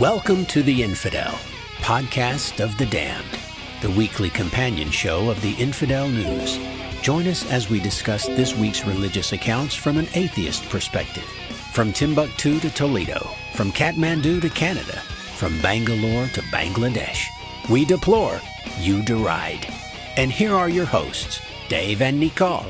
Welcome to the Infidel, podcast of the damned, the weekly companion show of the Infidel News. Join us as we discuss this week's religious accounts from an atheist perspective. From Timbuktu to Toledo, from Kathmandu to Canada, from Bangalore to Bangladesh. We deplore, you deride. And here are your hosts, Dave and Nicole.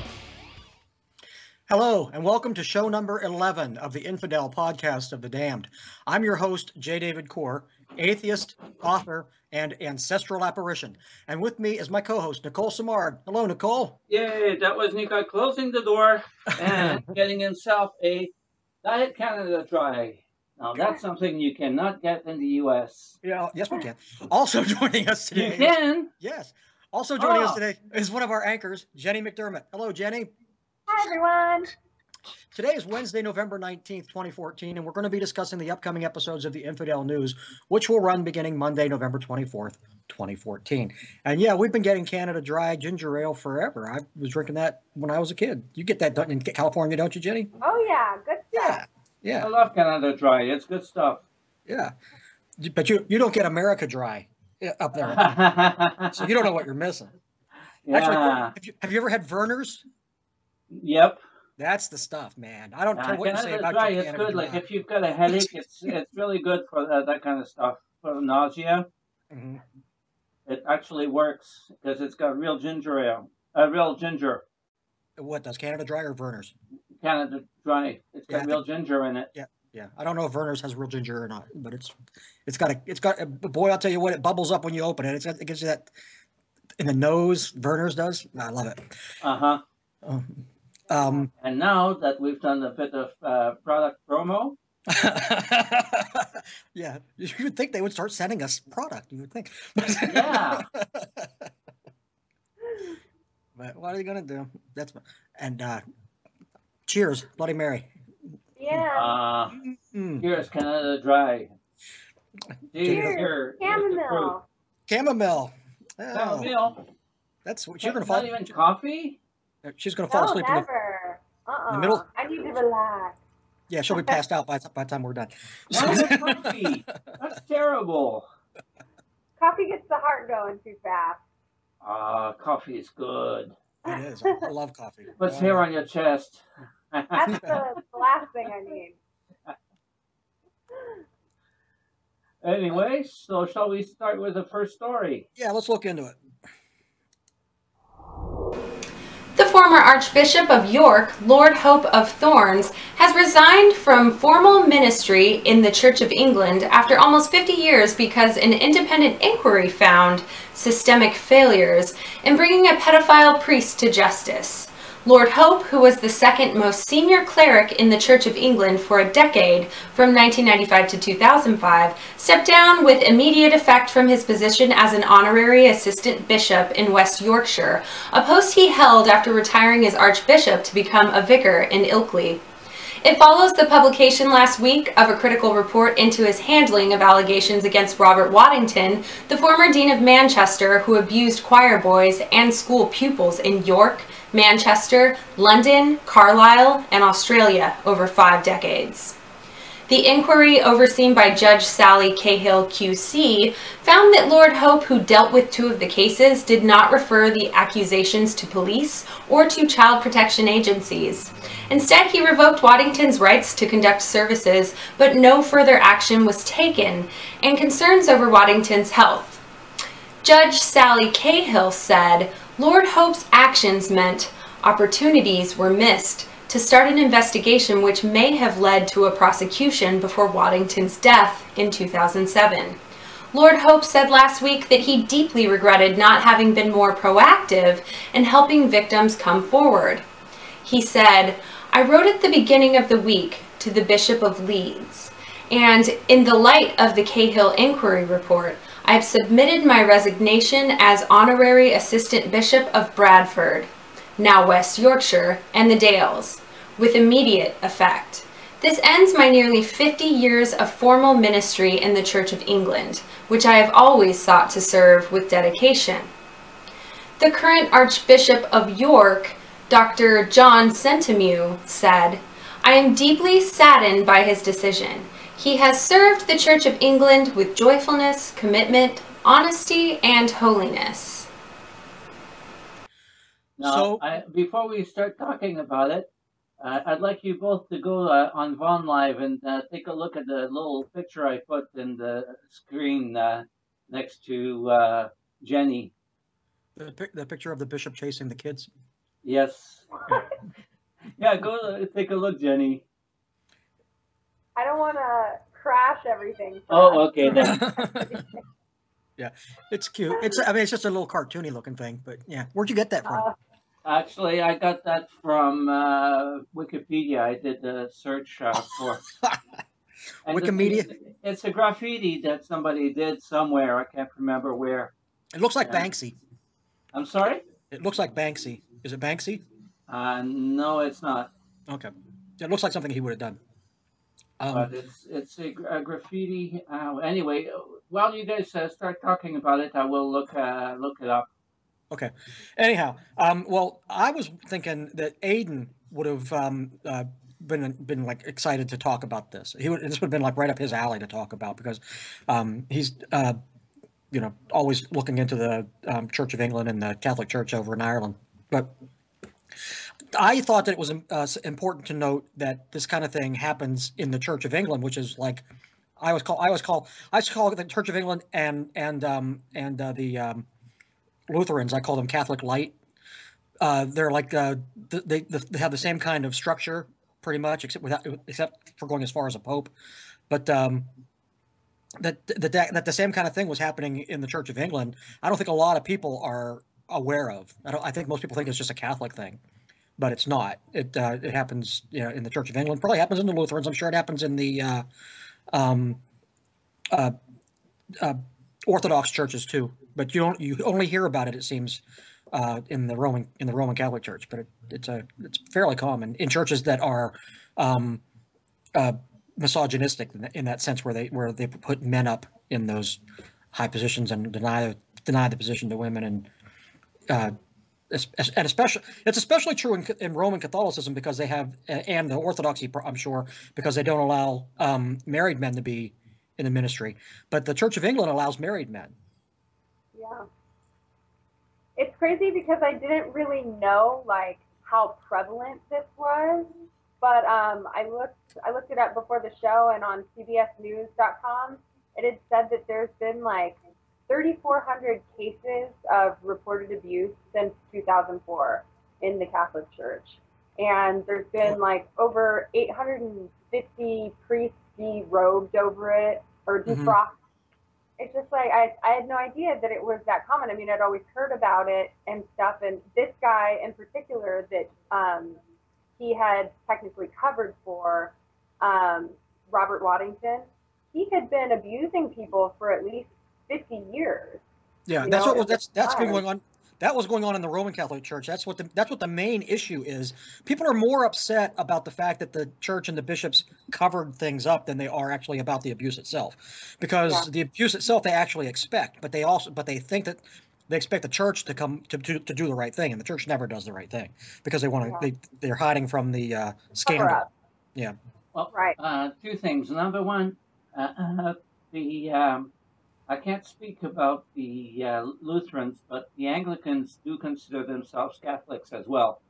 Hello, and welcome to show number 11 of the Infidel podcast of the damned. I'm your host, J. David Core, atheist, author, and ancestral apparition. And with me is my co-host, Nicole Samard. Hello, Nicole. Yay, that was Nicole closing the door and getting himself a Diet Canada Dry. Now, that's something you cannot get in the U.S. Yeah, yes, we can. Also joining us today. You can? Yes. Also joining us today is one of our anchors, Jenny McDermott. Hello, Jenny. Hi, everyone. Today is Wednesday, November 19th, 2014, and we're going to be discussing the upcoming episodes of the Infidel News, which will run beginning Monday, November 24th, 2014. And yeah, we've been getting Canada Dry ginger ale forever. I was drinking that when I was a kid. You get that done in California, don't you, Jenny? Oh, yeah. Good stuff. Yeah. I love Canada Dry. It's good stuff. Yeah. But you don't get America Dry up there. So you don't know what you're missing. Yeah. Actually, have you ever had Verner's? Yep. That's the stuff, man. I don't care what you say Canada about Dry your is Canada good. Dry. Like if you've got a headache, it's really good for that kind of stuff. For nausea, It actually works because it's got real ginger ale. Real ginger. What does Canada Dry or Verner's? Canada Dry. It's got real ginger in it. Yeah. I don't know if Verner's has real ginger or not, but it's got boy, I'll tell you what, it bubbles up when you open it. It gives you that in the nose. Verner's does. I love it. And now that we've done a bit of product promo. Yeah, you would think they would start sending us product. You would think. Yeah. But what are you gonna do? Cheers, Bloody Mary. Yeah. Here's Canada Dry. Cheers. Chamomile. Chamomile. Chamomile. That's what you're gonna fall. Not even coffee. She's gonna fall asleep Never. in the middle. I need to relax. Yeah, she'll be passed out by the time we're done. No coffee. That's terrible. Coffee gets the heart going too fast. Coffee is good. It is. I love coffee. Puts hair on your chest. That's the last thing I need. Anyway, so shall we start with the first story? Yeah, let's look into it. The former Archbishop of York, Lord Hope of Thorns, has resigned from formal ministry in the Church of England after almost 50 years because an independent inquiry found systemic failures in bringing a pedophile priest to justice. Lord Hope, who was the second most senior cleric in the Church of England for a decade, from 1995 to 2005, stepped down with immediate effect from his position as an honorary assistant bishop in West Yorkshire, a post he held after retiring as archbishop to become a vicar in Ilkley. It follows the publication last week of a critical report into his handling of allegations against Robert Waddington, the former Dean of Manchester who abused choir boys and school pupils in York, Manchester, London, Carlisle, and Australia over 5 decades. The inquiry, overseen by Judge Sally Cahill QC, found that Lord Hope, who dealt with 2 of the cases, did not refer the accusations to police or to child protection agencies. Instead, he revoked Waddington's rights to conduct services, but no further action was taken, and concerns over Waddington's health. Judge Sally Cahill said, Lord Hope's actions meant opportunities were missed to start an investigation which may have led to a prosecution before Waddington's death in 2007. Lord Hope said last week that he deeply regretted not having been more proactive in helping victims come forward. He said, I wrote at the beginning of the week to the Bishop of Leeds, and in the light of the Cahill inquiry report, I have submitted my resignation as Honorary Assistant Bishop of Bradford, now West Yorkshire, and the Dales, with immediate effect. This ends my nearly 50 years of formal ministry in the Church of England, which I have always sought to serve with dedication. The current Archbishop of York, Dr. John Sentamu, said, I am deeply saddened by his decision. He has served the Church of England with joyfulness, commitment, honesty, and holiness. Now, before we start talking about it, I'd like you both to go on Vaughn Live and take a look at the little picture I put in the screen next to Jenny. The picture of the bishop chasing the kids? Yes. Yeah, go take a look, Jenny. I don't want to crash everything. Oh, okay then. Yeah, it's cute. It's just a little cartoony looking thing, but yeah. Where'd you get that from? Actually, I got that from Wikipedia. I did a search for Wikimedia. It's a graffiti that somebody did somewhere. I can't remember where. It looks like Banksy. I'm sorry? It looks like Banksy. Is it Banksy? No, it's not. Okay. It looks like something he would have done. But it's a graffiti. Anyway, while you guys start talking about it, I will look it up. Okay. Anyhow, well, I was thinking that Aiden would have been like excited to talk about this. This would have been like right up his alley to talk about because he's always looking into the Church of England and the Catholic Church over in Ireland. But I thought that it was important to note that this kind of thing happens in the Church of England, which is like I call it the Church of England and the Lutherans. I call them Catholic Light. They're like they have the same kind of structure, pretty much, except for going as far as a pope. But that the same kind of thing was happening in the Church of England. I don't think a lot of people are aware of. I think most people think it's just a Catholic thing, but it's not. It happens, in the Church of England. Probably happens in the Lutherans. I'm sure it happens in the Orthodox churches too. But you only hear about it, it seems, in the Roman Catholic Church. But it's fairly common in churches that are misogynistic in that sense, where they put men up in those high positions and deny the position to women, and especially it's especially true in Roman Catholicism because they have, and the Orthodoxy, I'm sure, because they don't allow married men to be in the ministry. But the Church of England allows married men. Yeah. It's crazy because I didn't really know like how prevalent this was, but I looked it up before the show, and on CBSNews.com it had said that there's been like 3,400 cases of reported abuse since 2004 in the Catholic Church, and there's been like over 850 priests derobed over it or defrocked. It's just like I had no idea that it was that common. I mean, I'd always heard about it and stuff, and this guy in particular that he had technically covered for, Robert Waddington, he had been abusing people for at least 50 years. Yeah, that's been going on. That was going on in the Roman Catholic Church. That's what the main issue is. People are more upset about the fact that the church and the bishops covered things up than they are actually about the abuse itself. Because the abuse itself they actually expect, but they think that they expect the church to come to do the right thing, and the church never does the right thing because they're hiding from the scandal. Yeah. Well, two things. Number one, I can't speak about the Lutherans, but the Anglicans do consider themselves Catholics as well.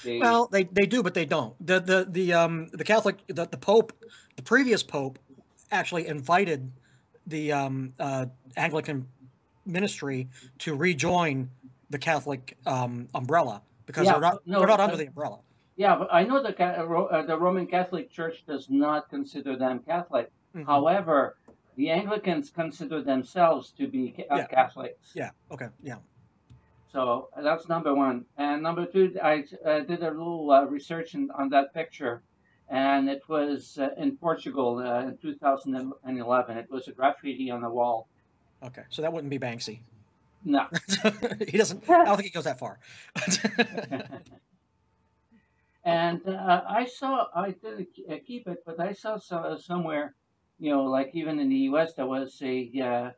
They do, but they don't. The Catholic, the Pope, the previous Pope, actually invited the Anglican ministry to rejoin the Catholic umbrella because they're not under the umbrella. Yeah, but I know the Roman Catholic Church does not consider them Catholic. Mm-hmm. However, the Anglicans consider themselves to be Catholics. Yeah. Okay. Yeah. So that's number one. And number two, I did a little research on that picture, and it was in Portugal in 2011. It was a graffiti on the wall. Okay, so that wouldn't be Banksy. No. He doesn't. I don't think he goes that far. And I didn't keep it, but I saw somewhere, like even in the U.S., there was a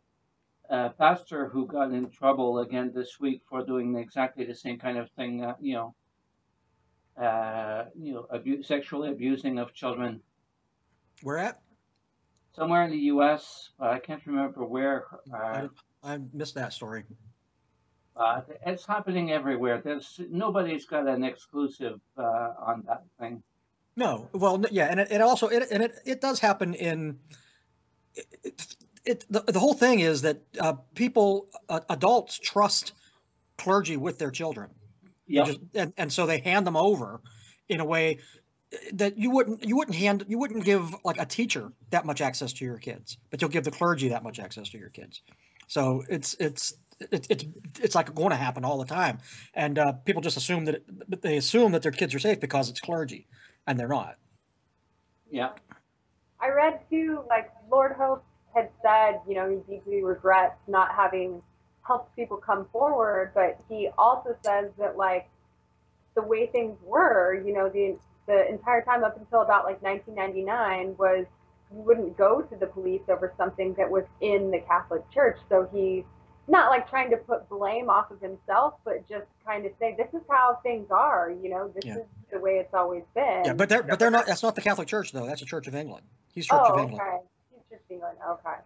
pastor who got in trouble again this week for doing exactly the same kind of thing, sexually abusing of children. Where at? somewhere in the U.S., but I can't remember where. I missed that story. It's happening everywhere. Nobody's got an exclusive on that thing. No, well, yeah, and it also it does happen in the whole thing is that adults trust clergy with their children. Yep. And so they hand them over in a way that you wouldn't give like a teacher that much access to your kids, but you'll give the clergy that much access to your kids. So it's like going to happen all the time, and people just assume that they assume that their kids are safe because it's clergy, and they're not. Yeah. I read too, like Lord Hope had said, you know, he deeply regrets not having helped people come forward, but he also says that like the way things were, you know, the entire time up until about like 1999 was you wouldn't go to the police over something that was in the Catholic Church. So he's not like trying to put blame off of himself, but just kind of say, this is how things are, you know, this is the way it's always been. Yeah, but they're not. That's not the Catholic Church, though. That's the Church of England. He's Church of England. Okay. He's Church of England. Okay.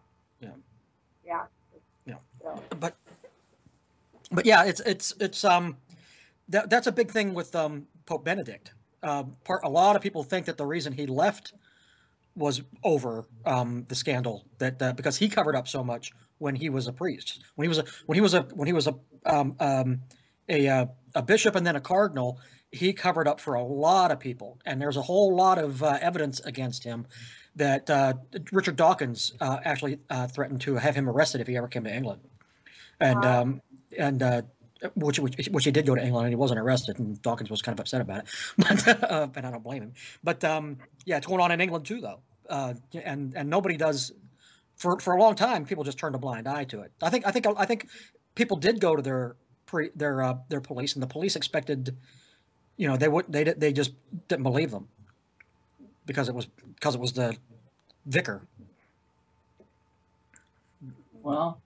Yeah. Yeah. Yeah. So. But yeah, it's that's a big thing with Pope Benedict. A lot of people think that the reason he left was over the scandal that because he covered up so much when he was a priest, when he was a bishop and then a cardinal. He covered up for a lot of people, and there's a whole lot of evidence against him that Richard Dawkins actually threatened to have him arrested if he ever came to England, and which he did go to England and he wasn't arrested, and Dawkins was kind of upset about it, but and I don't blame him. But yeah, it's going on in England too, though, and nobody does. For a long time, people just turned a blind eye to it. I think people did go to their police, and the police expected, you know, they just didn't believe them because it was the vicar. Well,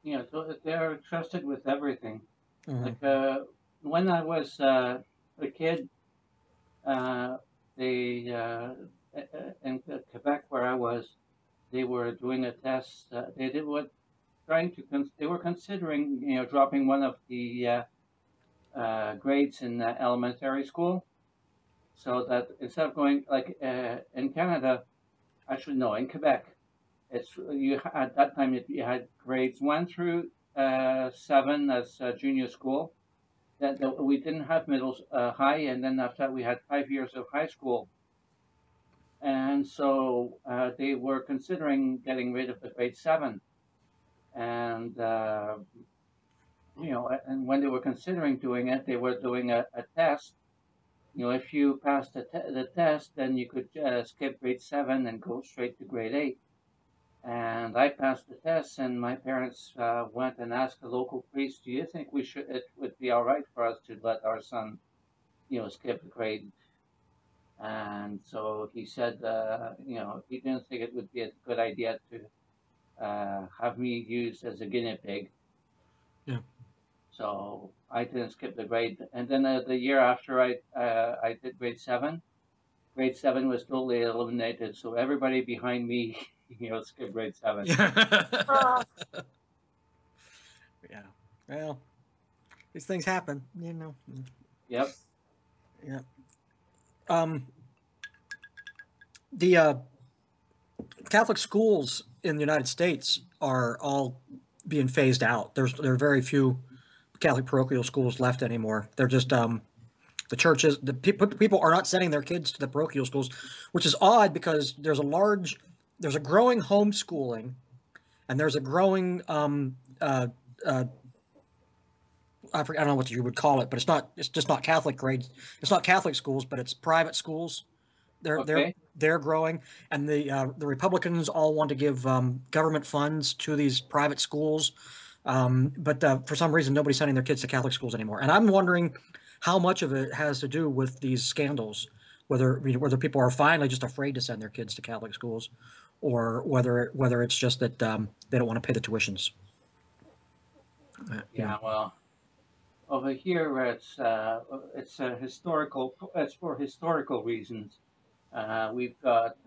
you know, so they're trusted with everything. Mm-hmm. Like when I was a kid, they in Quebec where I was, they were doing a test. They were considering, you know, dropping one of the grades in elementary school, so that instead of going like in Canada, actually no, in Quebec, at that time you had grades 1 through 7 as junior school. That we didn't have high, and then after that we had 5 years of high school. And so they were considering getting rid of the grade 7, and you know, and when they were considering doing it, they were doing a test. You know, if you passed the test, then you could skip grade 7 and go straight to grade 8. And I passed the test, and my parents went and asked the local priest, "Do you think it would be all right for us to let our son, you know, skip the grade?" And so he said, you know, he didn't think it would be a good idea to have me used as a guinea pig. Yeah. So I didn't skip the grade. And then the year after I did grade 7 was totally eliminated. So everybody behind me, you know, skipped grade 7. Yeah. Yeah. Well, these things happen, you know. Yep. Yeah. The Catholic schools in the United States are all being phased out. There are very few Catholic parochial schools left anymore. They're just the churches. The people are not sending their kids to the parochial schools, which is odd because there's a growing homeschooling, and there's a growing I don't know what you would call it, but it's just not Catholic grades. It's not Catholic schools, but it's private schools. They're growing, and the Republicans all want to give government funds to these private schools, but for some reason nobody's sending their kids to Catholic schools anymore. And I'm wondering how much of it has to do with these scandals, whether people are finally just afraid to send their kids to Catholic schools, or whether it's just that they don't want to pay the tuitions. Yeah, well, over here it's for historical reasons. We've got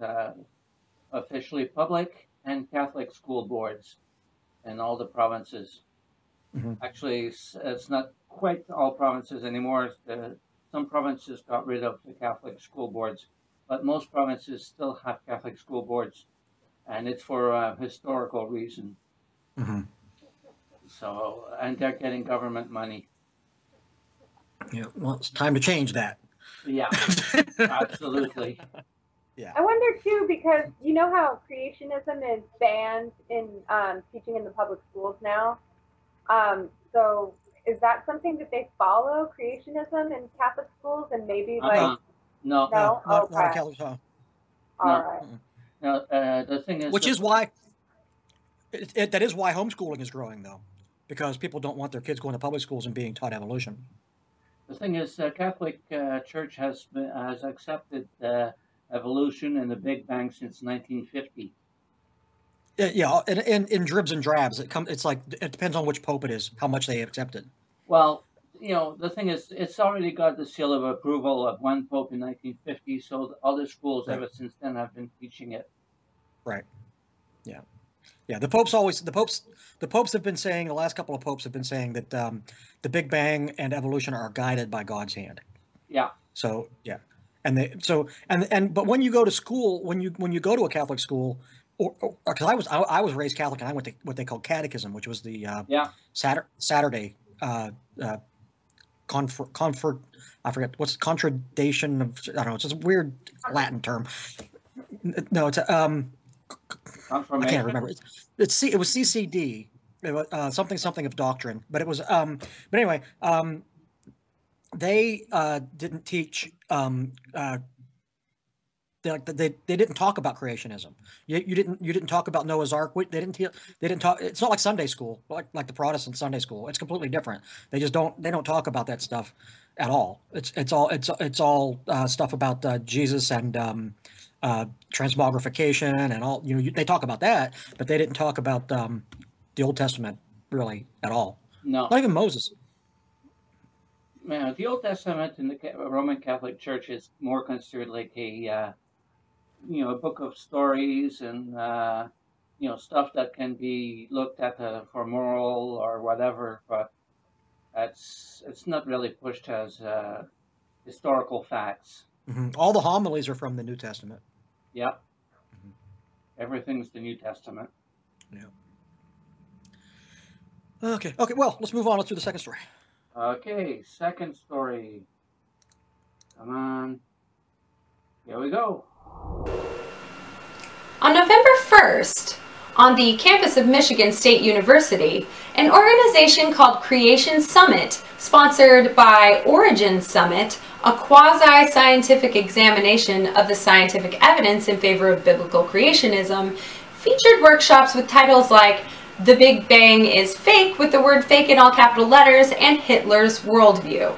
officially public and Catholic school boards in all the provinces. Mm-hmm. Actually, it's not quite all provinces anymore. Some provinces got rid of the Catholic school boards, but most provinces still have Catholic school boards, and it's for a historical reason. Mm-hmm. So, and they're getting government money. Yeah, well, it's time to change that. Yeah, absolutely. Yeah. I wonder too, because you know how creationism is banned in teaching in the public schools now. So is that something that they follow, creationism in Catholic schools, and maybe like No, no? not a Okay, Catholic. all no, right. no. The thing is, Which is why that is why homeschooling is growing, though, because people don't want their kids going to public schools and being taught evolution. the thing is, Catholic Church has accepted evolution and the Big Bang since 1950. Yeah, and in dribs and drabs, it's like it depends on which pope it is, how much they accept it. Well, the thing is, it's already got the seal of approval of one pope in 1950, so other schools Right. ever since then have been teaching it. Right. Yeah. Yeah. The popes have been saying, the last couple of popes have been saying that the Big Bang and evolution are guided by God's hand. Yeah. So yeah, but when you go to school, when you go to a Catholic school, or because I was raised Catholic and I went to what they call catechism, which was the Saturday comfort. I forget what's contradation of, I don't know. It's just a weird Latin term. No, it's I can't remember. It was CCD. It was, something of doctrine, but it was but anyway, they didn't teach they didn't talk about creationism. You didn't talk about Noah's Ark. They didn't talk. It's not like Sunday school, like the Protestant Sunday school. It's completely different. They don't talk about that stuff at all. It's all stuff about Jesus and transmogrification and all. They talk about that, but they didn't talk about the Old Testament really at all. No, not even Moses. Man, the Old Testament in the Roman Catholic Church is more considered like a book of stories and stuff that can be looked at for moral or whatever, but it's not really pushed as historical facts. Mm-hmm. All the homilies are from the New Testament. Yeah. Mm-hmm. Everything's the New Testament. Yeah. Okay. Well, let's move on. Let's do the second story. Okay, second story. Come on. Here we go. On November 1st, on the campus of Michigan State University, an organization called Creation Summit, sponsored by Origin Summit, a quasi-scientific examination of the scientific evidence in favor of biblical creationism, featured workshops with titles like The Big Bang is Fake, with the word fake in all capital letters, and Hitler's Worldview.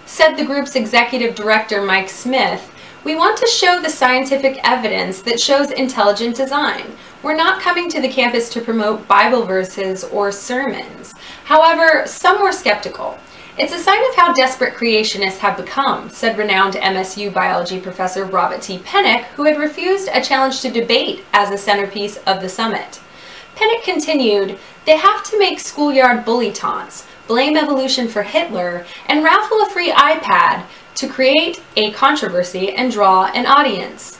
Said the group's executive director, Mike Smith, "We want to show the scientific evidence that shows intelligent design. We're not coming to the campus to promote Bible verses or sermons." However, some were skeptical. "It's a sign of how desperate creationists have become," said renowned MSU biology professor Robert T. Pennock, who had refused a challenge to debate as a centerpiece of the summit. Pennock continued, "They have to make schoolyard bully taunts, blame evolution for Hitler, and raffle a free iPad to create a controversy and draw an audience."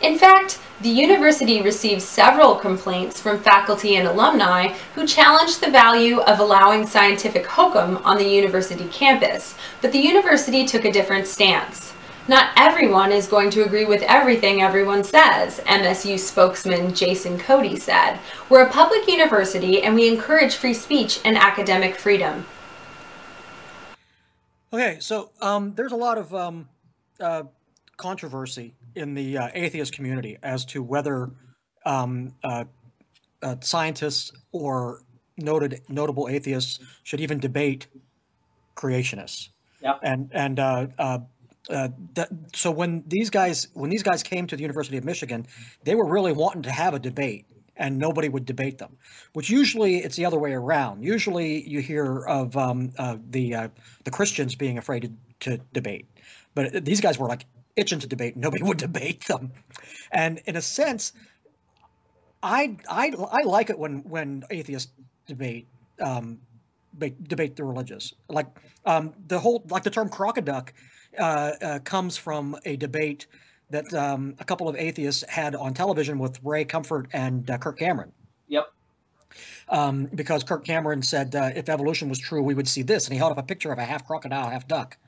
In fact, the university received several complaints from faculty and alumni who challenged the value of allowing scientific hokum on the university campus, but the university took a different stance. "Not everyone is going to agree with everything everyone says," MSU spokesman Jason Cody said. "We're a public university and we encourage free speech and academic freedom." Okay, so there's a lot of controversy in the atheist community as to whether scientists or notable atheists should even debate creationists. Yeah. So when these guys came to the University of Michigan, they were really wanting to have a debate, and nobody would debate them. Which usually it's the other way around. Usually you hear of the Christians being afraid to debate, but these guys were like itching to debate. Nobody would debate them. And in a sense, I like it when atheists debate debate the religious. Like the term crocoduck comes from a debate that a couple of atheists had on television with Ray Comfort and Kirk Cameron. Yep. Because Kirk Cameron said if evolution was true, we would see this, and he held up a picture of a half crocodile, half duck,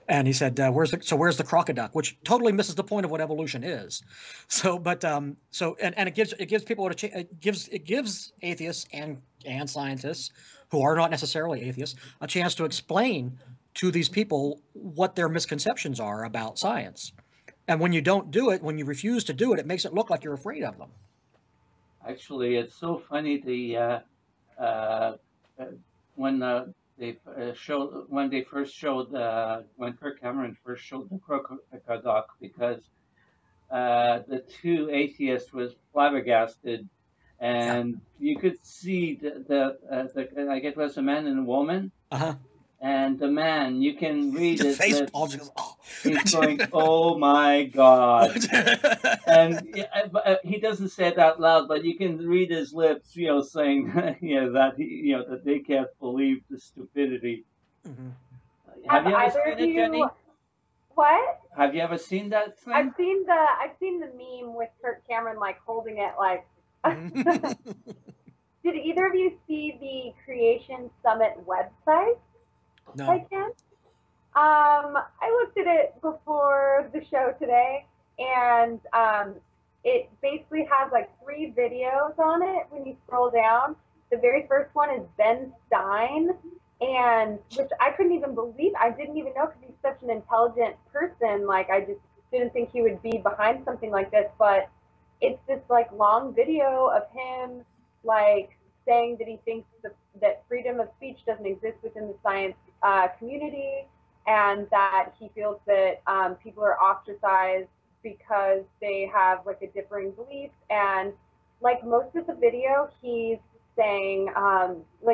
and he said, "Where's the crocoduck?" Which totally misses the point of what evolution is. So, but it gives people it gives atheists and scientists who are not necessarily atheists a chance to explain to these people what their misconceptions are about science. And when you don't do it, when you refuse to do it, it makes it look like you're afraid of them. Actually, it's so funny. When when Kirk Cameron first showed the crocoduck, because the two atheists was flabbergasted, and you could see I guess it was a man and a woman. And the man, you can read his lips. He's going, "Oh my God!" And he doesn't say it out loud, but you can read his lips, saying, that they can't believe the stupidity. Mm-hmm. Have you ever seen it, Jenny? What? Have you ever seen that thing? I've seen the meme with Kirk Cameron holding it like. Did either of you see the Creation Summit website? No. By chance? I looked at it before the show today, and it basically has 3 videos on it when you scroll down. The very first one is Ben Stein, and which I couldn't even believe. I didn't even know, because he's such an intelligent person. I just didn't think he would be behind something like this. But it's this long video of him saying that he thinks that freedom of speech doesn't exist within the science community, and that he feels that people are ostracized because they have a differing belief. And most of the video, he's saying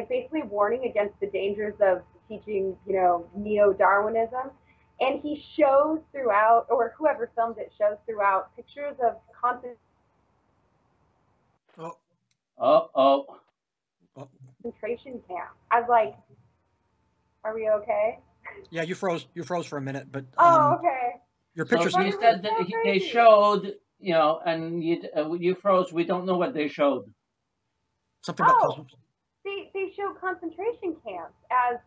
basically warning against the dangers of teaching neo-Darwinism. And he shows throughout, or whoever filmed it shows throughout, pictures of concentration camp. I was like, are we okay? Yeah, you froze for a minute, but okay. Your pictures. So you said that they showed, and you froze. We don't know what they showed. Something about they showed concentration camps as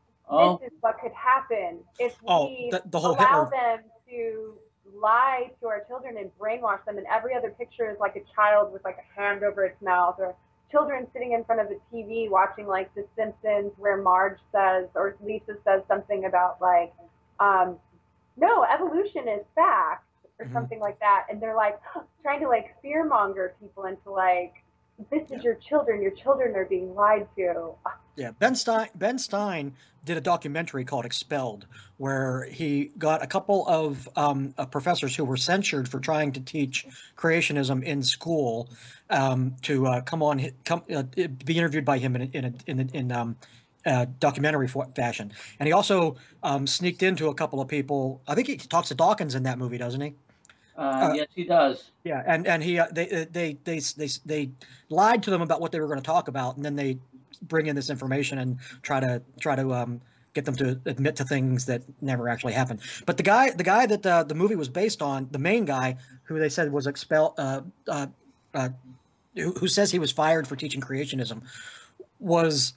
this is what could happen if we the whole allow Hitler. them to lie to our children and brainwash them. And every other picture is a child with a hand over its mouth, or children sitting in front of the TV watching The Simpsons, where Marge says, or Lisa says something about no, evolution is fact, or something like that. And they're trying to fear monger people into this is your children are being lied to. Yeah, Ben Stein did a documentary called Expelled, where he got a couple of professors who were censured for trying to teach creationism in school to be interviewed by him in documentary fashion. And he also sneaked into a couple of people. I think he talks to Dawkins in that movie, doesn't he? Yes, he does. Yeah, and he they lied to them about what they were going to talk about, and then they bring in this information and try to get them to admit to things that never actually happened. But the guy that the movie was based on, the main guy who they said was expelled, who says he was fired for teaching creationism, was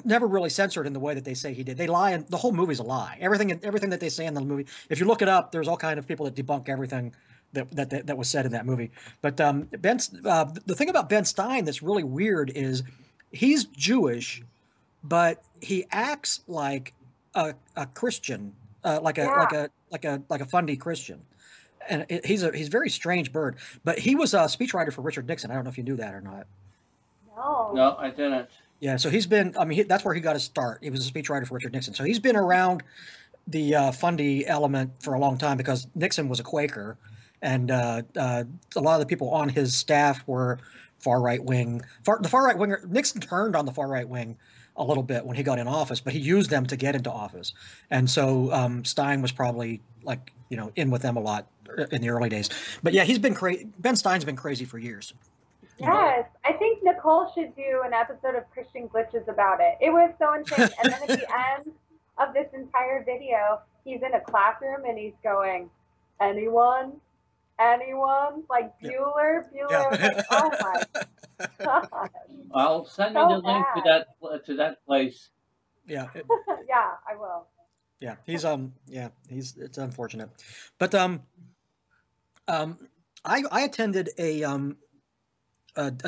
never really censored in the way that they say he did. They lie, and the whole movie's a lie. Everything that they say in the movie, if you look it up, there's all kind of people that debunk everything that was said in that movie. But the thing about Ben Stein that's really weird is he's Jewish, but he acts like a Christian, like a fundy Christian, and he's a very strange bird. But he was a speechwriter for Richard Nixon. I don't know if you knew that or not. No, I didn't. Yeah, so he's been. I mean, that's where he got his start. He was a speechwriter for Richard Nixon. So he's been around the fundy element for a long time because Nixon was a Quaker, and a lot of the people on his staff were far right wing. The far right winger. Nixon turned on the far right wing a little bit when he got in office, but he used them to get into office. And so Stein was probably like, in with them a lot in the early days. But yeah, he's been crazy. Ben Stein's been crazy for years. Yes, I think Nicole should do an episode of Christian Glitches about it. It was so insane. And then at the end of this entire video, he's in a classroom and he's going, anyone? Like Bueller? Yeah. Was like, oh my God. I'll send So you the link to that place. Yeah. Yeah, I will. Yeah, it's unfortunate. But I attended a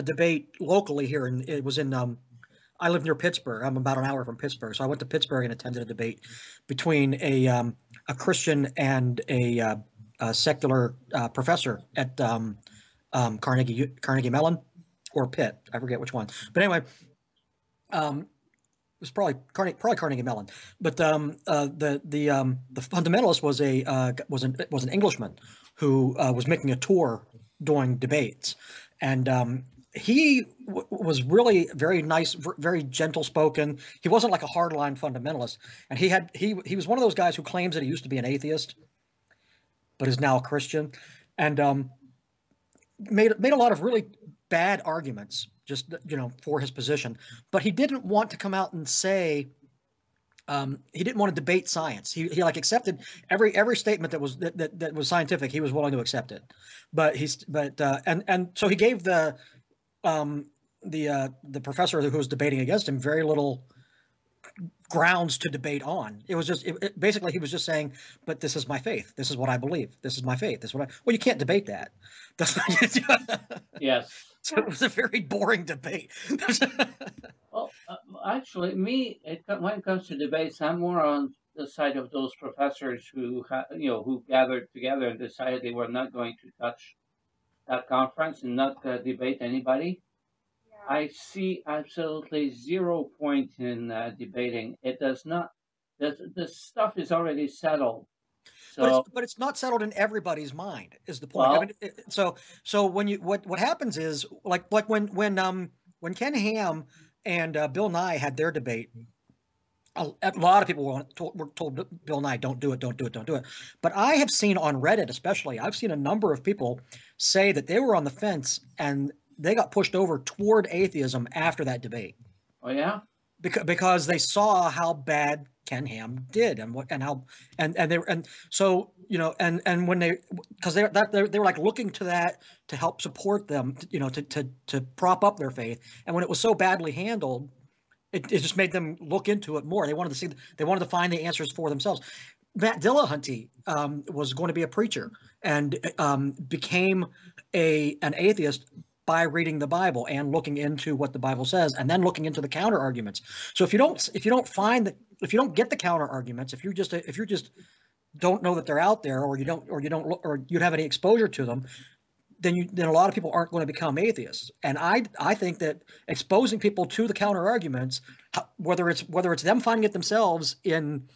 debate locally here, and it was in I live near Pittsburgh. I'm about an hour from Pittsburgh, so I went to Pittsburgh and attended a debate between a Christian and a secular professor at Carnegie Mellon or Pitt. I forget which one. But anyway, it was probably Carnegie Mellon. But the fundamentalist was an Englishman who was making a tour doing debates, and he was really very nice, very gentle spoken. He wasn't like a hardline fundamentalist, and he was one of those guys who claims that he used to be an atheist, but is now a Christian, and made a lot of really bad arguments just for his position. But he didn't want to come out and say he didn't want to debate science. He like accepted every statement that was scientific. He was willing to accept it, but so he gave the professor who was debating against him very little grounds to debate on. It was just basically he was just saying, but this is my faith. This is what I believe. This is my faith. This is what well, you can't debate that. Yes. So it was a very boring debate. Well, actually, when it comes to debates, I'm more on the side of those professors who gathered together and decided they were not going to touch that conference and not debate anybody. Yeah. I see absolutely 0 point in debating. It does not. The stuff is already settled. So, but it's not settled in everybody's mind. Is the point? Well, I mean, so when what happens is like when Ken Ham and Bill Nye had their debate, a lot of people were told Bill Nye, don't do it. But I have seen on Reddit, especially, I've seen a number of people say that they were on the fence and they got pushed over toward atheism after that debate. Oh yeah, because they saw how bad Ken Ham did and so when they because they were like looking to that to help support them, to prop up their faith, and when it was so badly handled, it just made them look into it more. They wanted to find the answers for themselves. Matt Dillahunty was going to be a preacher and became an atheist by reading the Bible and looking into what the Bible says, and then looking into the counter arguments. So if you don't get the counter arguments, if you just don't know that they're out there, or you don't have any exposure to them, then a lot of people aren't going to become atheists. And I think that exposing people to the counter arguments, whether it's them finding it themselves in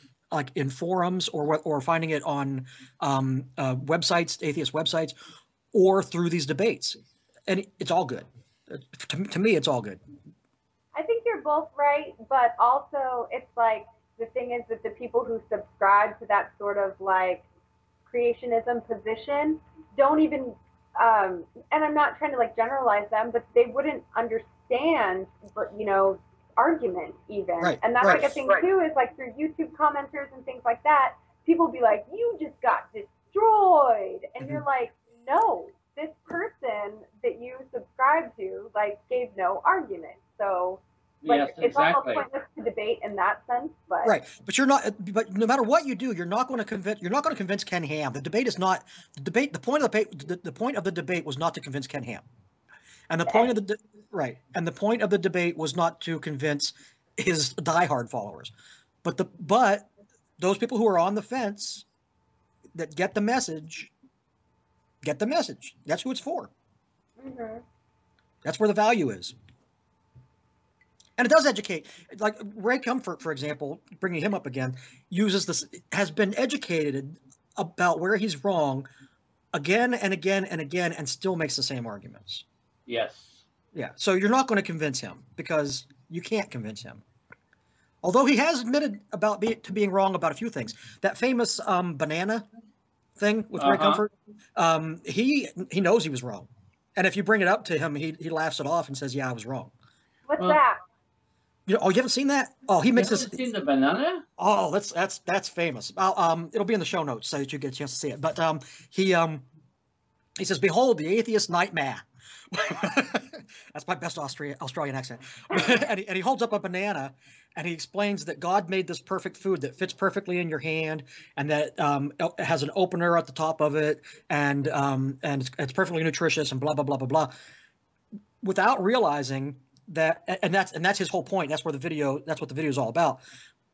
forums or finding it on websites, atheist websites, or through these debates, and it's all good. To me, it's all good. I think you're both right, but also it's like the thing is that the people who subscribe to that sort of like creationism position don't even, and I'm not trying to like generalize them, but they wouldn't understand, argument even. Right, and that's like a thing too, is like through YouTube commenters and things like that, people be like, you just got destroyed. And you're like, no, this person that you subscribe to gave no argument. So yes, it's almost pointless to debate in that sense. But but you're not. But no matter what you do, you're not going to convince Ken Ham. The debate is not the debate. The point of the point of the debate was not to convince Ken Ham, and the point of the point of the debate was not to convince his diehard followers, but those people who are on the fence that get the message. That's who it's for. Mm-hmm. That's where the value is. And it does educate. Like Ray Comfort, for example, bringing him up again, has been educated about where he's wrong again and again and again, and still makes the same arguments. Yes. Yeah. So you're not going to convince him because you can't convince him. Although he has admitted to being wrong about a few things. That famous banana thing with Ray Comfort, he knows he was wrong. And if you bring it up to him, he laughs it off and says, "Yeah, I was wrong." What's that? You haven't seen that? Oh, he makes this. Seen the banana? Oh, that's famous. It'll be in the show notes so that you get a chance to see it. But he says, "Behold, the atheist nightmare." That's my best Australian accent. and he holds up a banana, and he explains that God made this perfect food that fits perfectly in your hand, and that it has an opener at the top of it, and it's perfectly nutritious, and blah blah blah blah blah, without realizing that, and that's his whole point. That's what the video is all about.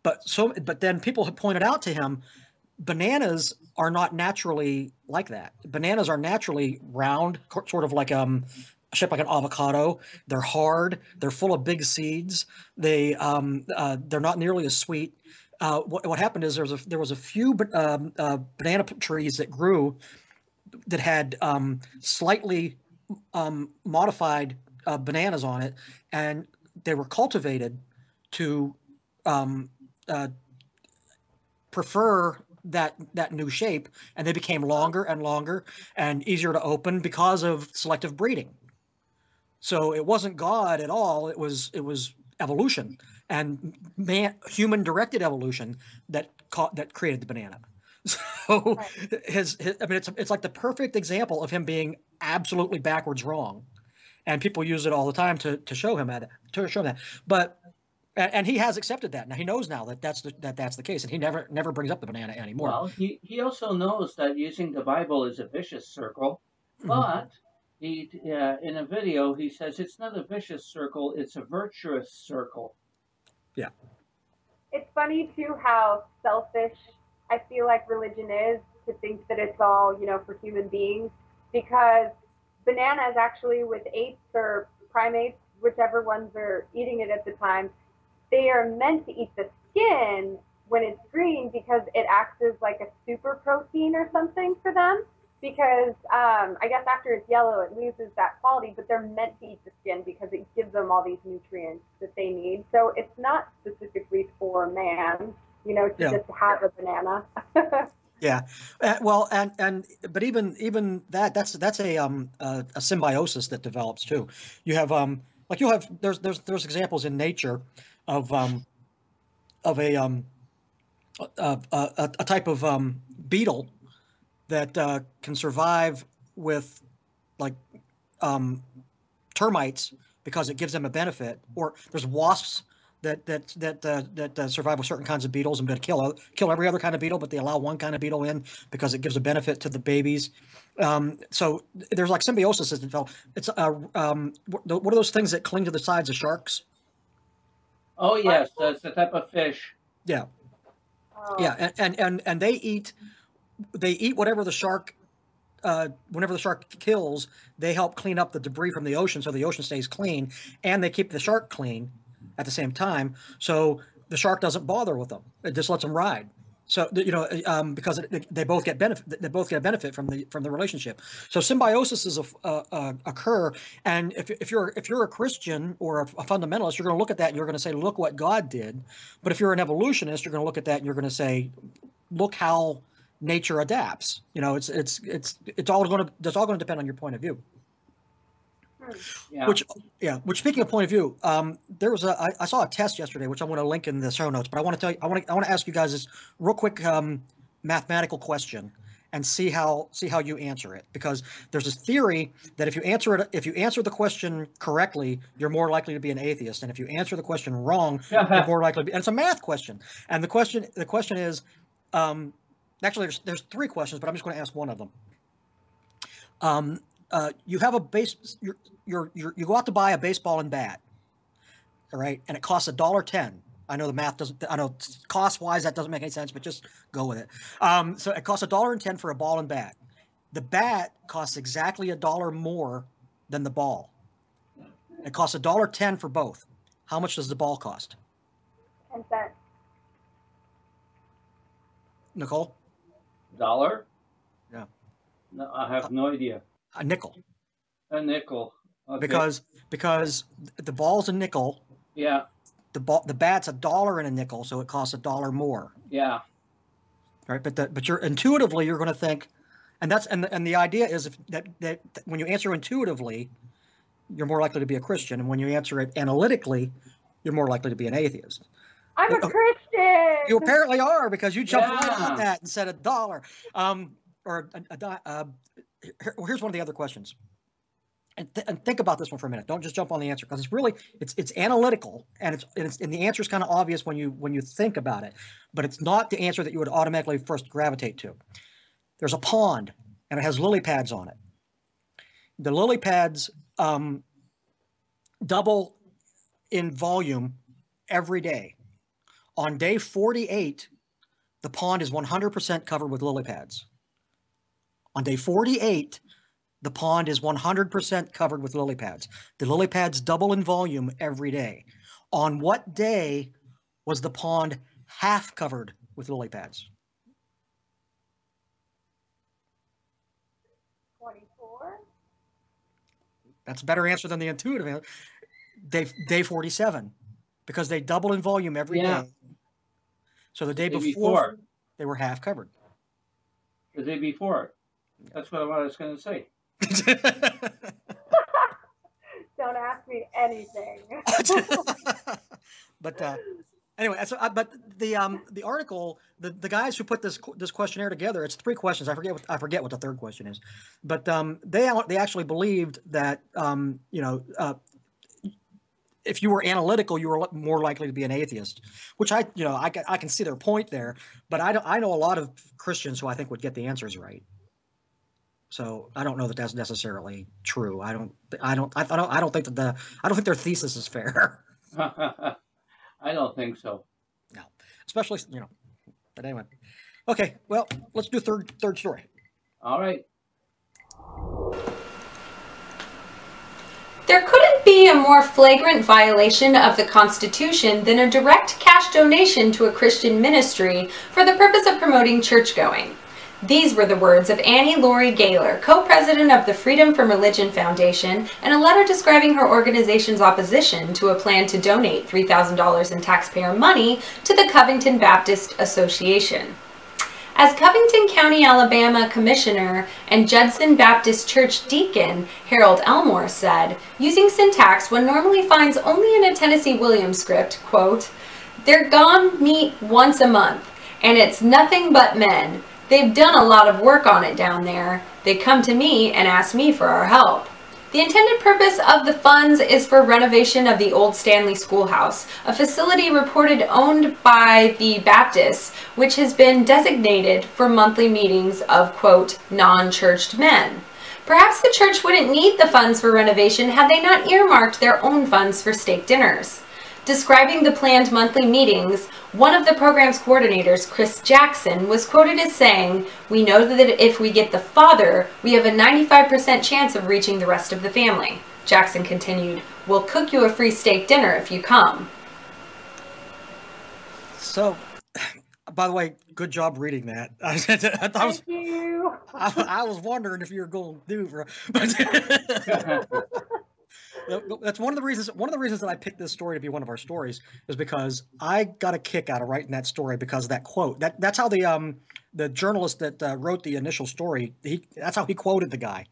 But then people have pointed out to him, bananas are not naturally like that. Bananas are naturally round, sort of like shaped like an avocado. They're hard. They're full of big seeds. They're not nearly as sweet. What happened is there was a few banana trees that grew that had slightly modified bananas on it, and they were cultivated to prefer that new shape, and they became longer and longer and easier to open because of selective breeding. So it wasn't God at all. It was evolution and human directed evolution that created the banana. So I mean, it's like the perfect example of him being absolutely backwards wrong, and people use it all the time to show him that. But and he has accepted that. Now he knows now that that's the case, and he never brings up the banana anymore. Well, he also knows that using the Bible is a vicious circle, but he in a video he says it's not a vicious circle; it's a virtuous circle. Yeah. It's funny too how selfish I feel like religion is, to think that it's all, for human beings, because bananas actually, with apes or primates, whichever ones are eating it at the time, they are meant to eat the skin when it's green because it acts as like a super protein or something for them. Because I guess after it's yellow, it loses that quality, but they're meant to eat the skin because it gives them all these nutrients that they need. So it's not specifically for man, just have a banana. Yeah, well, but even that's a symbiosis that develops too. You have there's examples in nature of a type of beetle that can survive with like termites because it gives them a benefit. Or there's wasps that survive with certain kinds of beetles and kill every other kind of beetle, but they allow one kind of beetle in because it gives a benefit to the babies. So there's like symbiosis that develop. It's what are those things that cling to the sides of sharks? Oh yes, that's the type of fish. Yeah, yeah, and they eat whatever the shark. Whenever the shark kills, they help clean up the debris from the ocean, so the ocean stays clean, and they keep the shark clean at the same time, so the shark doesn't bother with them. It just lets them ride. So because they both get benefit. They both get a benefit from the relationship. So symbiosis is occur, and if you're a Christian or a fundamentalist, you're going to look at that and you're going to say, look what God did. But if you're an evolutionist, you're going to look at that and you're going to say, look how nature adapts. It's all going to depend on your point of view. Yeah. Which speaking of point of view, there was I saw a test yesterday, which I want to link in the show notes. But I want to tell you, I want to ask you guys this real quick mathematical question and see how you answer it, because there's this theory that if you answer the question correctly, you're more likely to be an atheist, and if you answer the question wrong, you're more likely to be. And it's a math question, and the question is. Actually, there's three questions, but I'm just going to ask one of them. You have a base. You go out to buy a baseball and bat, all right, and it costs $1.10. I know the math doesn't. I know cost wise that doesn't make any sense, but just go with it. So it costs $1.10 for a ball and bat. The bat costs exactly $1 more than the ball. It costs $1.10 for both. How much does the ball cost? 10 cents. Nicole? $1? Yeah. No, I have no idea. A nickel. A nickel. Okay. Because the ball's a nickel. Yeah. the bat's $1 and a nickel, so it costs $1 more. Yeah. Right, but you're intuitively you're going to think, and the idea is that when you answer intuitively, you're more likely to be a Christian, and when you answer it analytically, you're more likely to be an atheist. I'm a Christian. You apparently are, because you jumped right on Yeah. that and said $1. Here's one of the other questions, and think about this one for a minute. Don't just jump on the answer, because it's really it's analytical, and the answer is kind of obvious when you think about it, but it's not the answer that you would automatically first gravitate to. There's a pond, and it has lily pads on it. The lily pads double in volume every day. On day 48, the pond is 100% covered with lily pads. On day 48, the pond is 100% covered with lily pads. The lily pads double in volume every day. On what day was the pond half covered with lily pads? 24. That's a better answer than the intuitive answer. Day 47, because they double in volume every day. So the day before, they were half covered. The day before. That's what I was going to say. Don't ask me anything. But anyway, but the article, the guys who put this questionnaire together, it's 3 questions. I forget what the third question is, but they actually believed that if you were analytical, you were more likely to be an atheist, which I can see their point there. But I know a lot of Christians who I think would get the answers right. So I don't know that that's necessarily true. I don't think their thesis is fair. I don't think so. No, especially But anyway, okay. Well, let's do third story. All right. There couldn't be a more flagrant violation of the Constitution than a direct cash donation to a Christian ministry for the purpose of promoting church-going. These were the words of Annie Laurie Gaylor, co-president of the Freedom from Religion Foundation, in a letter describing her organization's opposition to a plan to donate $3,000 in taxpayer money to the Covington Baptist Association. As Covington County, Alabama Commissioner and Judson Baptist Church Deacon Harold Elmore said, using syntax one normally finds only in a Tennessee Williams script, quote, "They're gone meet once a month, and it's nothing but men. They've done a lot of work on it down there. They come to me and ask me for our help. The intended purpose of the funds is for renovation of the old Stanley Schoolhouse, a facility reported owned by the Baptists, which has been designated for monthly meetings of, quote, non-churched men. Perhaps the church wouldn't need the funds for renovation had they not earmarked their own funds for steak dinners." Describing the planned monthly meetings, one of the program's coordinators, Chris Jackson, was quoted as saying, "We know that if we get the father, we have a 95% chance of reaching the rest of the family." Jackson continued, "We'll cook you a free steak dinner if you come." So, by the way, good job reading that. Thank you. I was wondering if you were going to do for, that's one of the reasons. One of the reasons that I picked this story to be one of our stories is because I got a kick out of writing that story because of that quote. That's how the journalist that wrote the initial story. That's how he quoted the guy.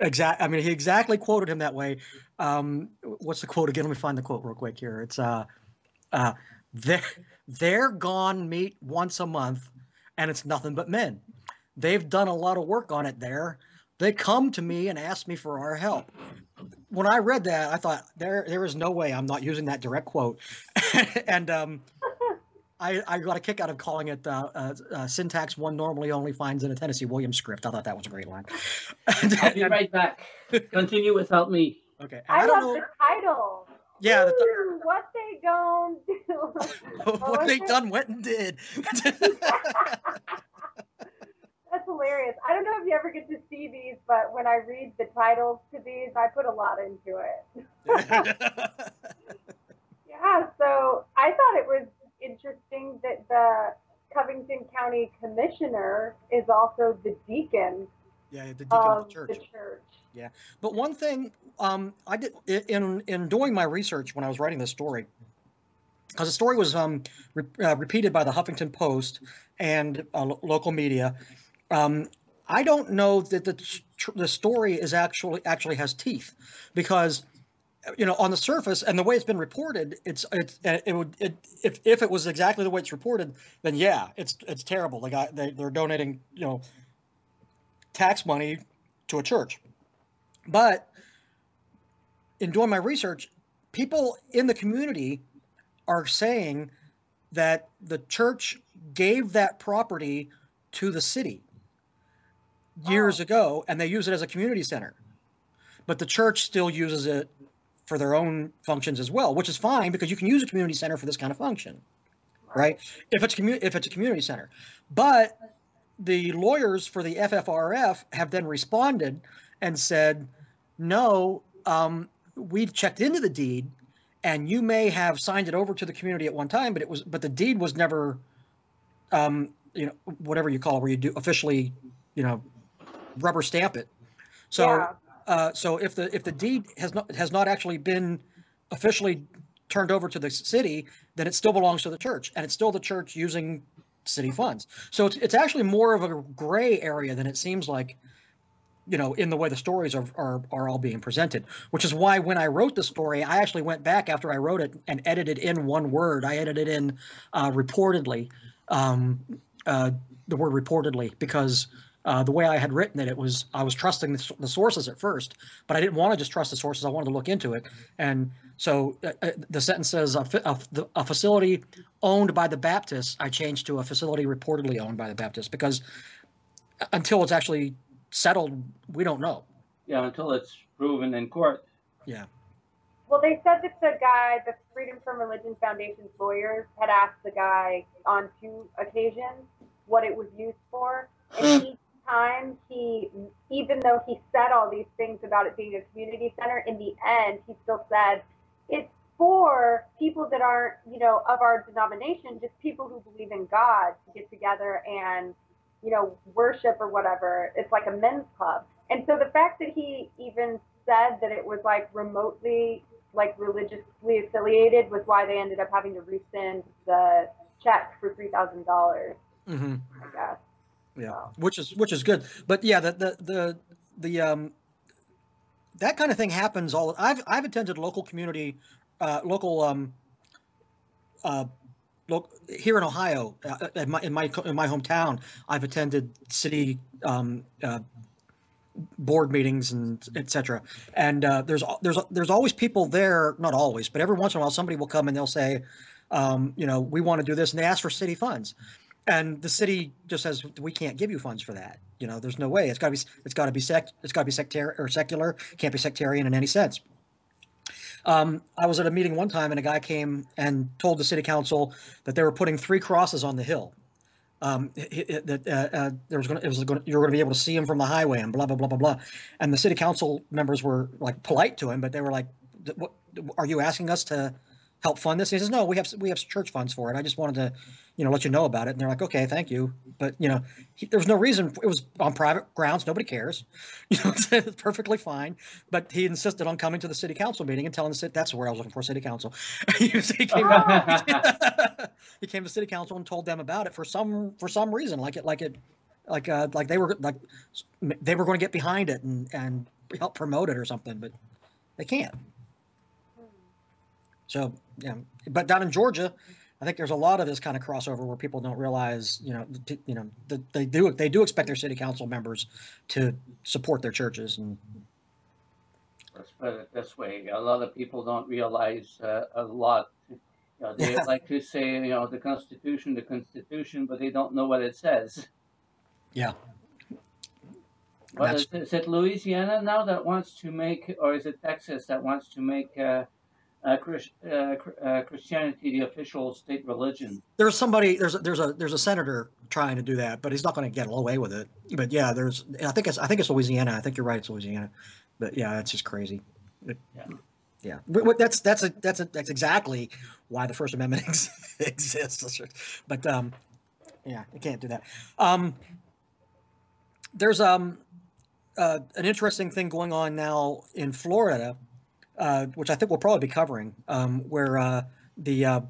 I mean, he exactly quoted him that way. What's the quote again? Let me find the quote real quick here. It's they're gone meet once a month, and it's nothing but men. They've done a lot of work on it there. They come to me and ask me for our help. When I read that, I thought there is no way I'm not using that direct quote, and I got a kick out of calling it syntax one normally only finds in a Tennessee Williams script. I thought that was a great line. I'll be right back. Continue without me. Okay. I love the title. Yeah. What they gonna do? What they done, went and did. That's hilarious. I don't know if you ever get to see these, but when I read the titles to these, I put a lot into it. Yeah, so I thought it was interesting that the Covington County Commissioner is also the deacon. Yeah, the deacon of of the church. The church. Yeah, but one thing I did in doing my research when I was writing this story, because the story was repeated by the Huffington Post and local media. I don't know that the story is actually has teeth, because on the surface and the way it's been reported, if it was exactly the way it's reported, then yeah, it's terrible. They're donating tax money to a church. But in doing my research, people in the community are saying that the church gave that property to the city years ago, and they use it as a community center. But the church still uses it for their own functions as well, which is fine, because you can use a community center for this kind of function, right? If it's a community center. But the lawyers for the FFRF have then responded and said, no, we've checked into the deed, and you may have signed it over to the community at one time, but the deed was never, whatever you call it, where you do officially, rubber stamp it. So, so if the deed has not actually been officially turned over to the city, then it still belongs to the church, and it's still the church using city funds. So it's actually more of a gray area than it seems like, in the way the stories are all being presented, which is why when I wrote the story, I actually went back after I wrote it and edited in one word. I edited in reportedly, the word reportedly, because the way I had written it, I was trusting the sources at first, but I didn't want to just trust the sources. I wanted to look into it. And so the sentence says a facility owned by the Baptists. I changed to a facility reportedly owned by the Baptists, because until it's actually settled, we don't know. Yeah, until it's proven in court. Yeah. Well, they said that the Freedom from Religion Foundation's lawyers had asked the guy on 2 occasions what it was used for, and each time even though he said all these things about it being a community center, in the end he still said it's for people that aren't, of our denomination, just people who believe in God to get together and worship or whatever. It's like a men's club. And so the fact that he even said that it was like remotely, like religiously affiliated, was why they ended up having to rescind the check for $3,000. Mm-hmm. I guess. Yeah, So. which is good. But yeah, the that kind of thing happens all. I've attended local community, here in Ohio, in my hometown. I've attended city board meetings and etc. And there's always people there. Not always, but every once in a while, somebody will come and they'll say, we want to do this, and they ask for city funds, and the city just says, we can't give you funds for that. There's no way. It's got to be sectarian or secular. Can't be sectarian in any sense. I was at a meeting one time, and a guy came and told the city council that they were putting 3 crosses on the hill. You were going to be able to see him from the highway, and blah blah blah blah blah. And the city council members were like polite to him, but they were like, "What are you asking us to help fund this?" And he says, "No, we have church funds for it. I just wanted to, let you know about it." And they're like, "Okay, thank you." But there was no reason. It was on private grounds. Nobody cares. It's perfectly fine. But he insisted on coming to the city council meeting and telling the city, that's where I was looking for, city council. He came to city council and told them about it for some reason, like they were going to get behind it and help promote it or something, but they can't. So yeah, but down in Georgia, I think there's a lot of this kind of crossover where people don't realize, that they do expect their city council members to support their churches. And let's put it this way: a lot of people don't realize a lot. They like to say, the Constitution, but they don't know what it says. Yeah. But is it Louisiana now that wants to make, or is it Texas that wants to make Christianity the official state religion? There's a senator trying to do that, but he's not going to get away with it. But yeah, I think it's Louisiana. I think you're right, it's Louisiana. But yeah, it's just crazy. Yeah. But that's exactly why the First Amendment exists. But yeah, you can't do that. There's an interesting thing going on now in Florida, which I think we'll probably be covering, where the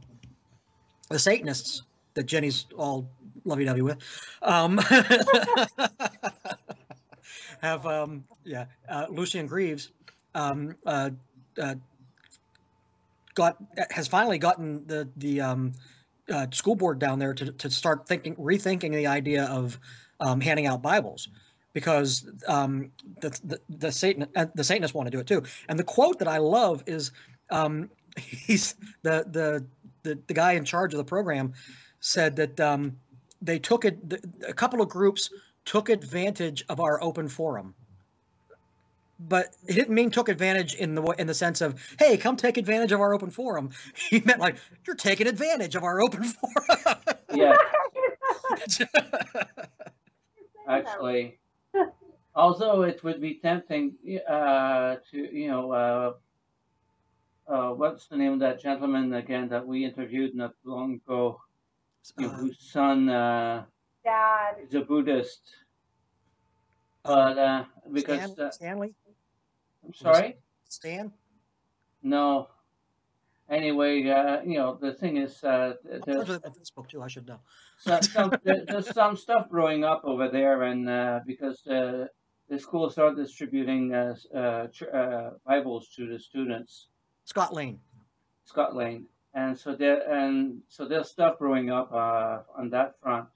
the Satanists that Jenny's all lovey-dovey with, have Lucian Greaves has finally gotten the school board down there to start rethinking the idea of handing out Bibles, because the Satanists want to do it too. And the quote that I love is, he's the guy in charge of the program said that they took it. A couple of groups took advantage of our open forum. But he didn't mean took advantage in the sense of, hey, come take advantage of our open forum. He meant like, you're taking advantage of our open forum. Yeah. Actually, although it would be tempting to, what's the name of that gentleman again that we interviewed not long ago, whose son Dad is a Buddhist. But because Stanley? I'm sorry? Stan? No. Anyway, the thing is, there's Facebook too. I should know. there's some stuff growing up over there, and because the school started distributing Bibles to the students. Scott Lane, and so there's stuff growing up on that front.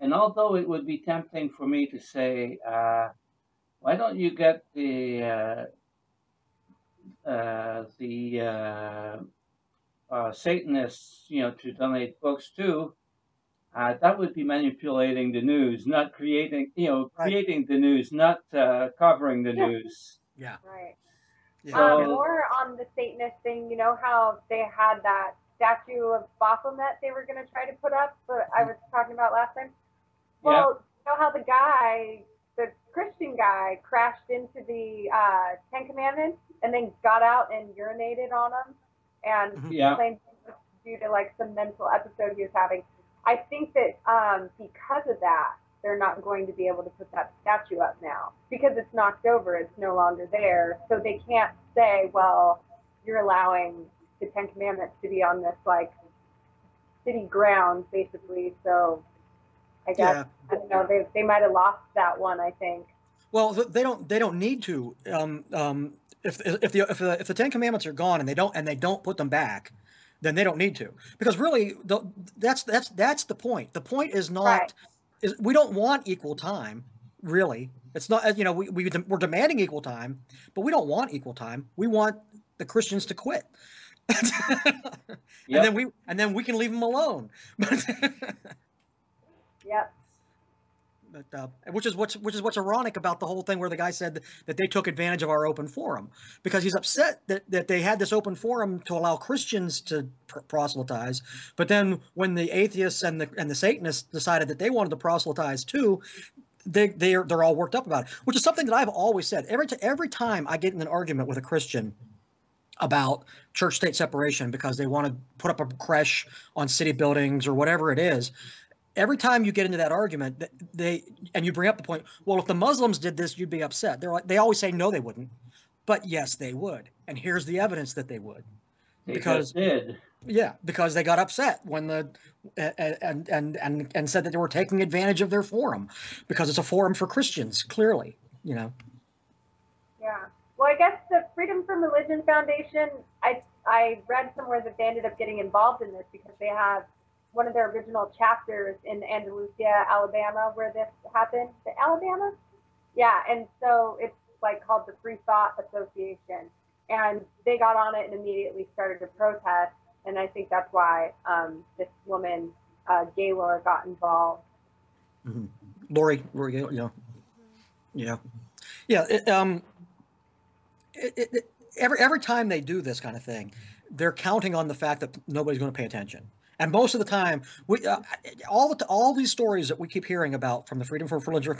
And although it would be tempting for me to say, why don't you get the Satanists, to donate books too? That would be manipulating the news, not creating the news, not covering the news. Yeah. Right. Yeah. So, or on the Satanist thing, how they had that statue of Baphomet they were going to try to put up, but I was talking about last time. Well, you know how the Christian guy crashed into the Ten Commandments and then got out and urinated on them and claimed it was due to like some mental episode he was having. I think that because of that, they're not going to be able to put that statue up now because it's knocked over. It's no longer there. So they can't say, well, you're allowing the Ten Commandments to be on this like city grounds, basically. So I guess, I don't know, they might have lost that one, I think. Well, they don't need to. If the Ten Commandments are gone and they don't put them back, then they don't need to, because really that's the point. The point is not we don't want equal time. Really, it's not. We're demanding equal time, but we don't want equal time. We want the Christians to quit, and then we can leave them alone. Yep. But, which is what's ironic about the whole thing, where the guy said that they took advantage of our open forum, because he's upset that they had this open forum to allow Christians to proselytize, but then when the atheists and the Satanists decided that they wanted to proselytize too, they're all worked up about it, which is something that I've always said. Every time I get in an argument with a Christian about church-state separation because they want to put up a creche on city buildings or whatever it is. Every time you get into that argument, and you bring up the point, well, if the Muslims did this, you'd be upset. They always say no, they wouldn't, but yes, they would. And here's the evidence that they would. Because they did. Because they got upset when and said that they were taking advantage of their forum, because it's a forum for Christians, clearly, Yeah. Well, I guess the Freedom from Religion Foundation, I read somewhere that they ended up getting involved in this because they have one of their original chapters in Andalusia, Alabama, where this happened. Alabama? Yeah, and so it's like called the Free Thought Association. And they got on it and immediately started to protest. And I think that's why this woman, Gaylor, got involved. Mm-hmm. Lori Gaylor, yeah. Every time they do this kind of thing, they're counting on the fact that nobody's going to pay attention. And most of the time, all these stories that we keep hearing about from the Freedom from Religion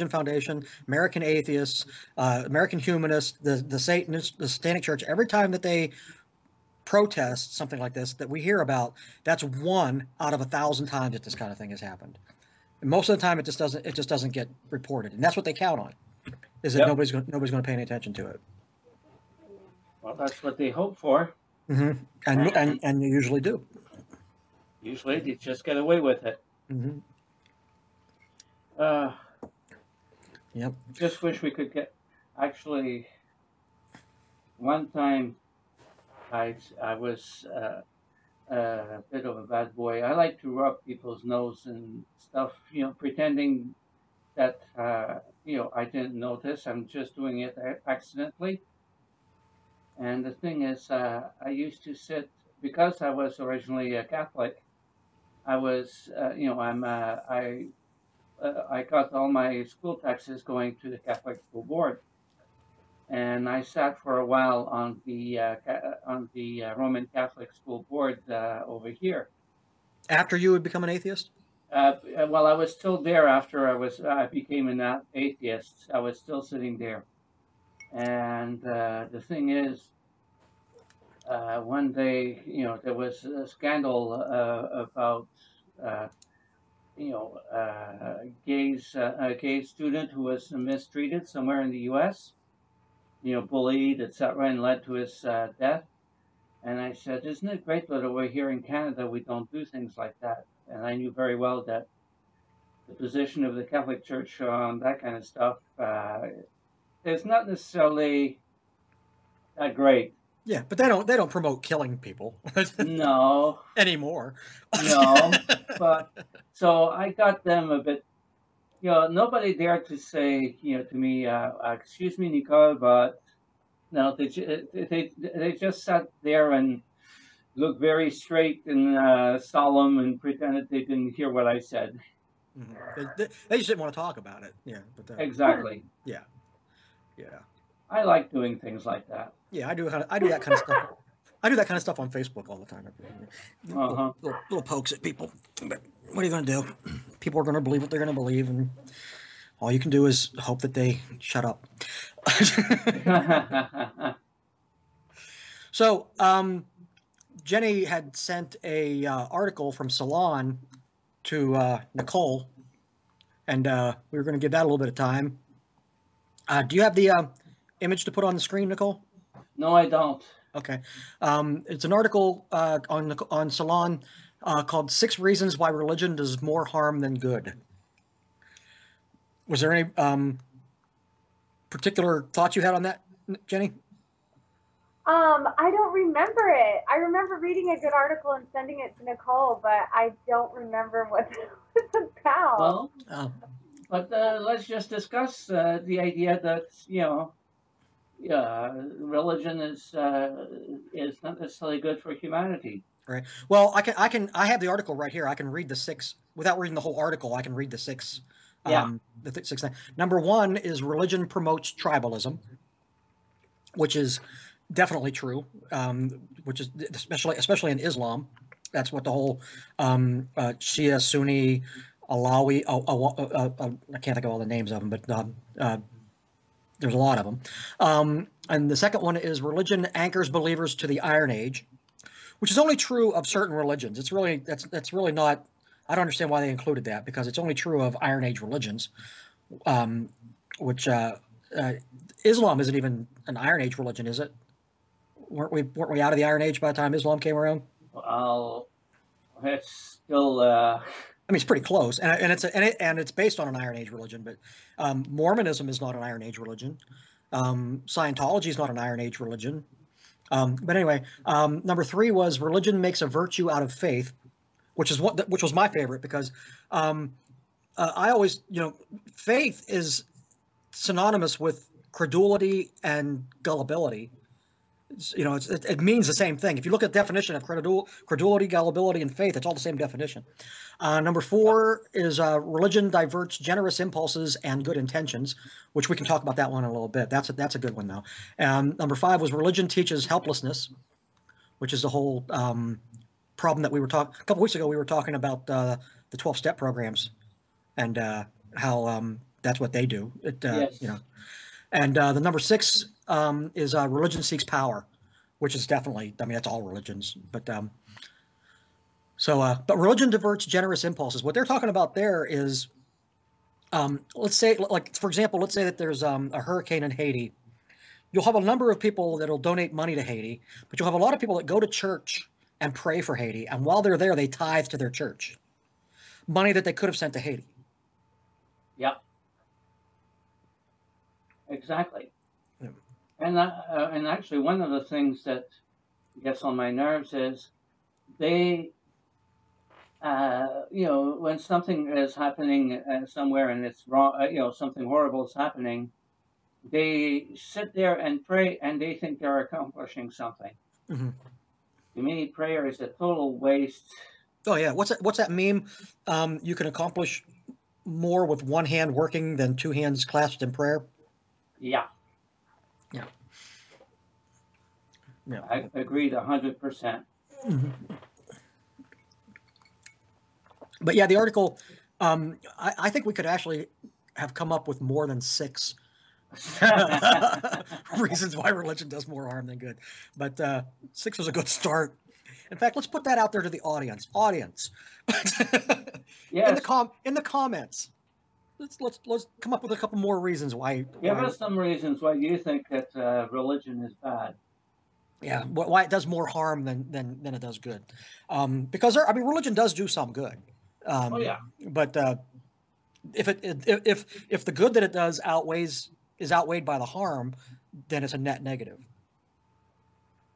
Foundation, American Atheists, American Humanists, the Satanists, the Satanic Church, every time that they protest something like this that we hear about, that's 1 out of 1,000 times that this kind of thing has happened. And most of the time, it just doesn't get reported, and that's what they count on, is that nobody's going to pay any attention to it. Well, that's what they hope for. Mm-hmm. And you usually do. Usually, they just get away with it. Mm-hmm. Yep. Just wish we could get. Actually, one time I was a bit of a bad boy. I like to rub people's nose and stuff, pretending that I didn't notice. I'm just doing it accidentally. And the thing is, I used to sit because I was originally a Catholic. I was, I got all my school taxes going to the Catholic school board, and I sat for a while on the Roman Catholic school board over here. After you would become an atheist? Well, I was still there after I became an atheist. I was still sitting there, and the thing is, one day, there was a scandal about a gay student who was mistreated somewhere in the U.S. Bullied, etc., and led to his death. And I said, "Isn't it great that over here in Canada we don't do things like that?" And I knew very well that the position of the Catholic Church on that kind of stuff is not necessarily that great. Yeah, but they don't promote killing people. No. Anymore. No. But so I got them a bit. Nobody dared to say, to me, "Excuse me, Nicole," but no, they just sat there and looked very straight and solemn and pretended they didn't hear what I said. Mm-hmm. They just didn't want to talk about it. Yeah, but exactly. Yeah. I like doing things like that. Yeah, I do that kind of stuff. I do that kind of stuff on Facebook all the time. Little pokes at people. But what are you going to do? People are going to believe what they're going to believe, and all you can do is hope that they shut up. So, Jenny had sent a article from Salon to Nicole, and we were going to give that a little bit of time. Do you have the image to put on the screen, Nicole? No, I don't. Okay. It's an article on Salon called 6 Reasons Why Religion Does More Harm Than Good. Was there any particular thoughts you had on that, Jenny? I don't remember it. I remember reading a good article and sending it to Nicole, but I don't remember what it's about. Well, but let's just discuss the idea that religion is not necessarily good for humanity. Right. Well, I have the article right here. I can read the 6 without reading the whole article. I can read the 6. The 6. Number 1 is religion promotes tribalism, which is definitely true. Which is especially in Islam. That's what the whole Shia, Sunni, Alawi. I can't think of all the names of them, but there's a lot of them. And the second one is religion anchors believers to the Iron Age, which is only true of certain religions. It's really that's really not. I don't understand why they included that, because it's only true of Iron Age religions, which Islam isn't even an Iron Age religion, is it? Weren't we out of the Iron Age by the time Islam came around? Well, it's still. I mean, it's pretty close, and it's based on an Iron Age religion. But Mormonism is not an Iron Age religion. Scientology is not an Iron Age religion. But anyway, number 3 was religion makes a virtue out of faith, which was my favorite, because I always, faith is synonymous with credulity and gullibility. It means the same thing. If you look at the definition of credulity, gullibility, and faith, it's all the same definition. Number 4 is religion diverts generous impulses and good intentions, which we can talk about that one in a little bit. That's a good one, though. Number 5 was religion teaches helplessness, which is the whole problem that we were talking a couple weeks ago. We were talking about the 12-step programs and how that's what they do. Yes. And the number 6 is religion seeks power, which is definitely, I mean, that's all religions. But but religion diverts generous impulses. What they're talking about there is, let's say, like, for example, let's say that there's a hurricane in Haiti, you'll have a number of people that'll donate money to Haiti, but you'll have a lot of people that go to church and pray for Haiti, and while they're there, they tithe to their church. Money that they could have sent to Haiti. Yep. Exactly. Yeah. And actually, one of the things that gets on my nerves is they, when something is happening somewhere and it's wrong, something horrible is happening, they sit there and pray and they think they're accomplishing something. Mm-hmm. To me, prayer is a total waste. Oh yeah, what's that meme? You can accomplish more with one hand working than two hands clasped in prayer. Yeah. Yeah. Yeah. I agreed 100%. Mm-hmm. But yeah, the article, I think we could actually have come up with more than 6 reasons why religion does more harm than good. But 6 was a good start. In fact, let's put that out there to the audience. Yes. In the comments, let's come up with a couple more reasons why. Give us some reasons why you think that religion is bad. Yeah, why it does more harm than it does good. Because religion does do some good. Oh yeah. But if the good that it does is outweighed by the harm, then it's a net negative.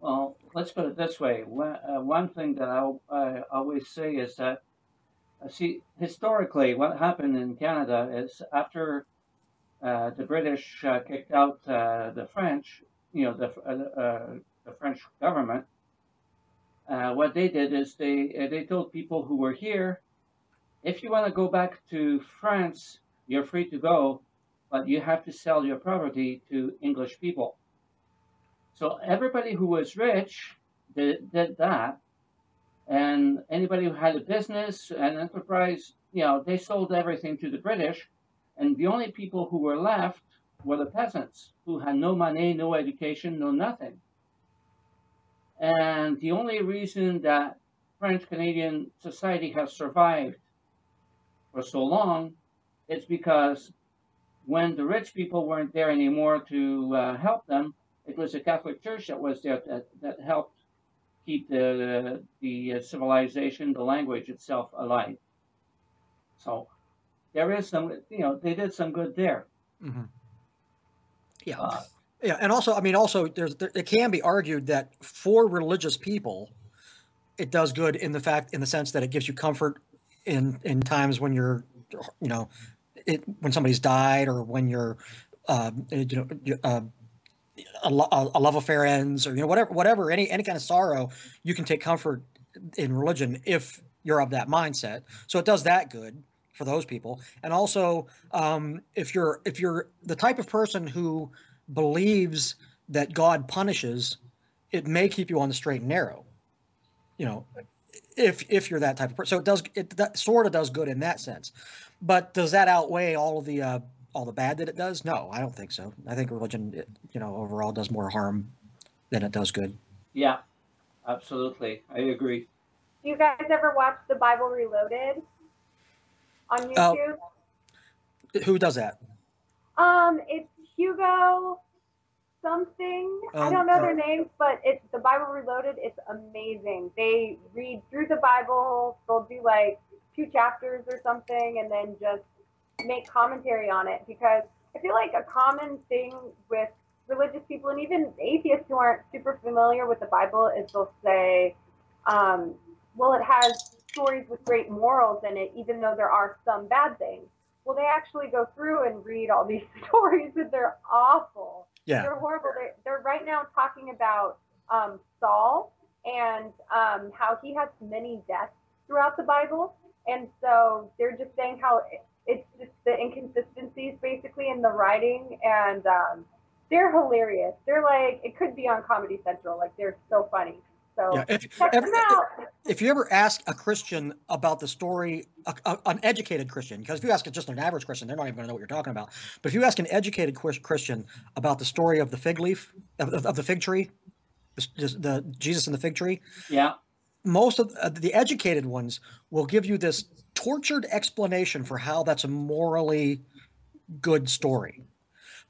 Well, let's put it this way. One thing that I always say is that, historically, what happened in Canada is after the British kicked out the French, the French government, what they did is they told people who were here, if you want to go back to France, you're free to go, but you have to sell your property to English people. So everybody who was rich did that, and anybody who had a business, an enterprise, they sold everything to the British, and the only people who were left were the peasants who had no money, no education, no nothing. And the only reason that French-Canadian society has survived for so long is because when the rich people weren't there anymore to help them, it was the Catholic Church that was there that helped keep the civilization, the language itself alive. So there is some, they did some good there. Mm-hmm. Yeah. Yeah, and also, it can be argued that for religious people, it does good in the sense that it gives you comfort in times when you're, when somebody's died, or when you're, a love affair ends, or whatever, any kind of sorrow, you can take comfort in religion if you're of that mindset. So it does that good for those people, and also if you're the type of person who believes that God punishes, it may keep you on the straight and narrow. If you're that type of person, so that sort of does good in that sense. But does that outweigh all the bad that it does? No, I don't think so. I think religion, overall does more harm than it does good. Yeah, absolutely. I agree. Do you guys ever watch The Bible Reloaded on YouTube? Who does that? It's Hugo something. I don't know their names, but it's The Bible Reloaded. It's amazing. They read through the Bible. They'll do like 2 chapters or something, and then just make commentary on it, because I feel like a common thing with religious people, and even atheists who aren't super familiar with the Bible, is they'll say, well, it has stories with great morals in it, even though there are some bad things. Well, they actually go through and read all these stories, and they're awful. Yeah. They're horrible. They're right now talking about Saul and how he has many deaths throughout the Bible. And so they're just saying how it's just the inconsistencies basically in the writing, and they're hilarious. They're like, it could be on Comedy Central. Like, they're so funny. So yeah. check them out. If you ever ask a Christian about the story, an educated Christian, because if you ask just an average Christian, they're not even going to know what you're talking about. But if you ask an educated Christian about the story of the fig leaf, of the fig tree, the Jesus and the fig tree, yeah, most of the educated ones will give you this tortured explanation for how that's a morally good story.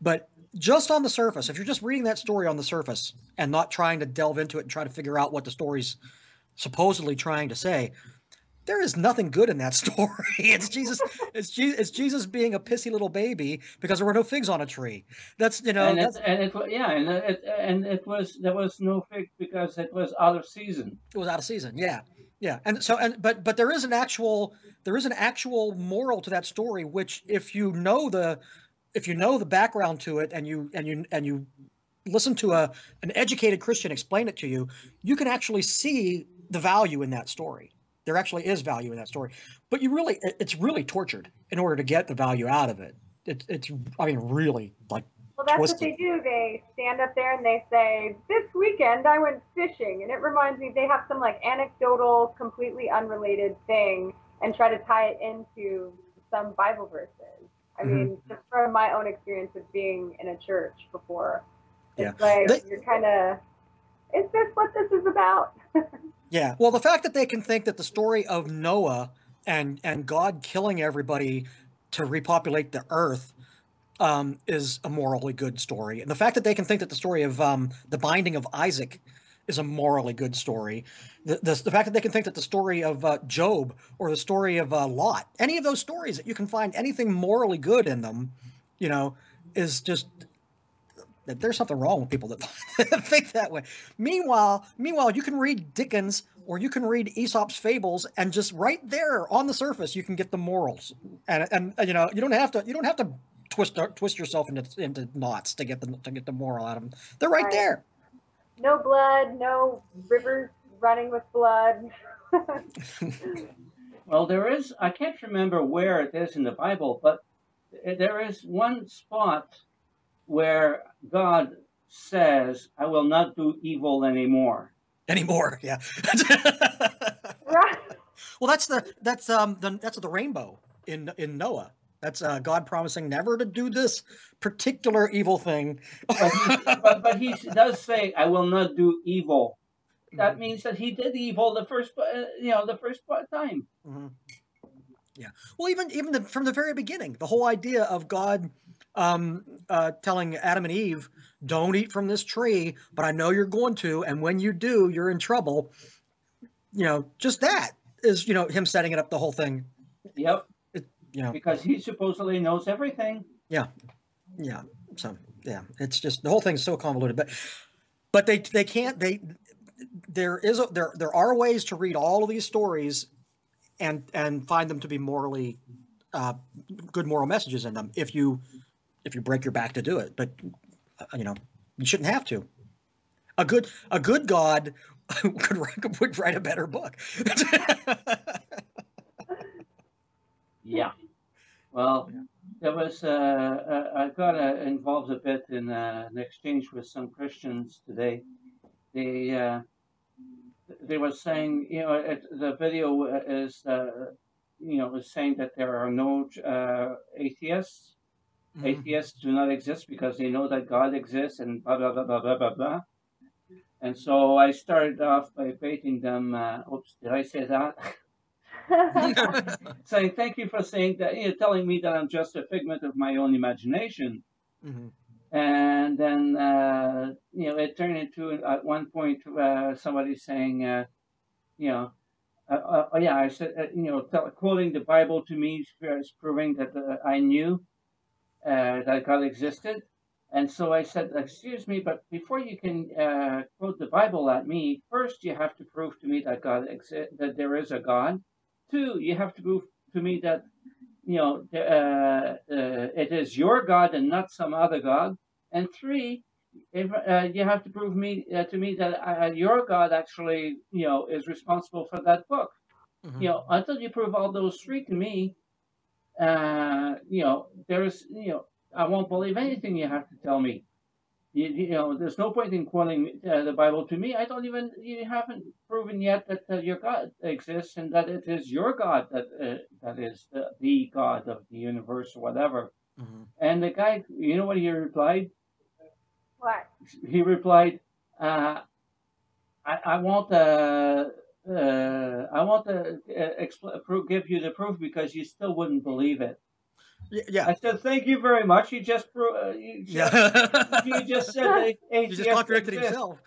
But just on the surface, if you're just reading that story on the surface and not trying to delve into it and try to figure out what the story's supposedly trying to say, there is nothing good in that story. It's Jesus. It's Jesus being a pissy little baby because there were no figs on a tree. That's And that's it was there was no fig because it was out of season. it was out of season. Yeah, yeah. But there is an actual moral to that story, which if you know the background to it and you listen to an educated Christian explain it to you, you can actually see the value in that story. There actually is value in that story, but it's really tortured in order to get the value out of it. It's I mean, really like Well, that's twisted. what they do. They stand up there and they say, "This weekend I went fishing," and it reminds me they have some like anecdotal, completely unrelated thing, and try to tie it into some Bible verses. I mean, just from my own experience of being in a church before, it's like you're kind of, is this what this is about? Yeah. Well, the fact that they can think that the story of Noah and God killing everybody to repopulate the earth is a morally good story, and the fact that they can think that the story of the binding of Isaac is a morally good story, the fact that they can think that the story of Job or the story of Lot, any of those stories that you can find anything morally good in them, is just that there's something wrong with people that think that way. Meanwhile, you can read Dickens or you can read Aesop's fables, and just right there on the surface, you can get the morals. And you don't have to twist yourself into knots to get the moral out of them. They're right there. No blood, no rivers running with blood. Well, there is. I can't remember where it is in the Bible, but there is one spot where God says, "I will not do evil anymore." Anymore, yeah. Right. Well, that's the rainbow in Noah. That's God promising never to do this particular evil thing. But he does say, "I will not do evil." That means that he did evil the first time. Mm-hmm. Yeah. Well, even from the very beginning, the whole idea of God telling Adam and Eve, "Don't eat from this tree, but I know you're going to, and when you do, you're in trouble." Just that is him setting it up, the whole thing. Yep. Because he supposedly knows everything. Yeah. Yeah. So yeah, it's just the whole thing's so convoluted, but they can't. There are ways to read all of these stories and find them to be morally good moral messages in them if you break your back to do it. But you shouldn't have to. A good God would write a better book. Yeah. Well, there was I got involved a bit in an exchange with some Christians today. They were saying, the video is saying that there are no atheists. Mm-hmm. Atheists do not exist because they know that God exists and blah, blah, blah, blah, blah, blah, blah. And so I started off by baiting them. Oops, did I say that? Saying, thank you for saying that, telling me that I'm just a figment of my own imagination. Mm-hmm. And then, it turned into, at one point, somebody saying, I said, quoting the Bible to me is proving that I knew that God existed. And so I said, excuse me, but before you can quote the Bible at me, first you have to prove to me that God exists, that there is a God. 2, you have to prove to me that, it is your God and not some other God. And 3, you have to prove to me that your God actually, is responsible for that book. Mm-hmm. Until you prove all those 3 to me, there's, I won't believe anything you have to tell me. There's no point in quoting the Bible to me. You haven't proven yet that your God exists and that it is your God that is the God of the universe or whatever. Mm-hmm. And the guy, you know what he replied? What? He replied, I want to give you the proof because you still wouldn't believe it. Yeah. I said, thank you very much. You just you just said that He just atheists contradicted exist. himself.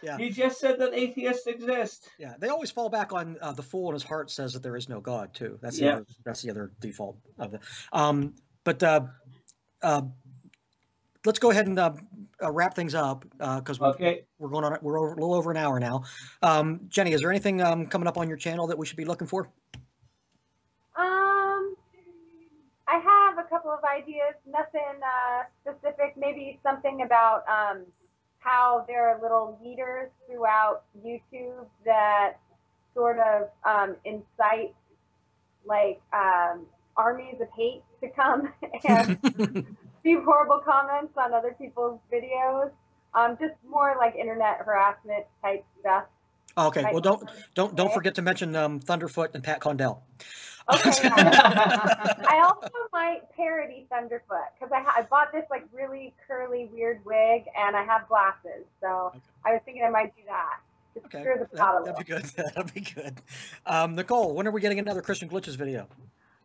Yeah. You just said that atheists exist. Yeah. They always fall back on the fool in his heart says that there is no God too. That's the Yeah. other. That's the other default of the. But let's go ahead and wrap things up because Okay. we're a little over an hour now. Jenny, is there anything coming up on your channel that we should be looking for? I have a couple of ideas, nothing specific, maybe something about how there are little leaders throughout YouTube that sort of incite like armies of hate to come and leave horrible comments on other people's videos. Just more like internet harassment type stuff. Okay, well, don't forget to mention Thunderfoot and Pat Condell. Okay. I also might parody Thunderfoot because I bought this like really curly weird wig and I have glasses, so I was thinking I might do that. Just stir the pot a little. That'd be good. That'd be good. Nicole, when are we getting another Christian Glitches video?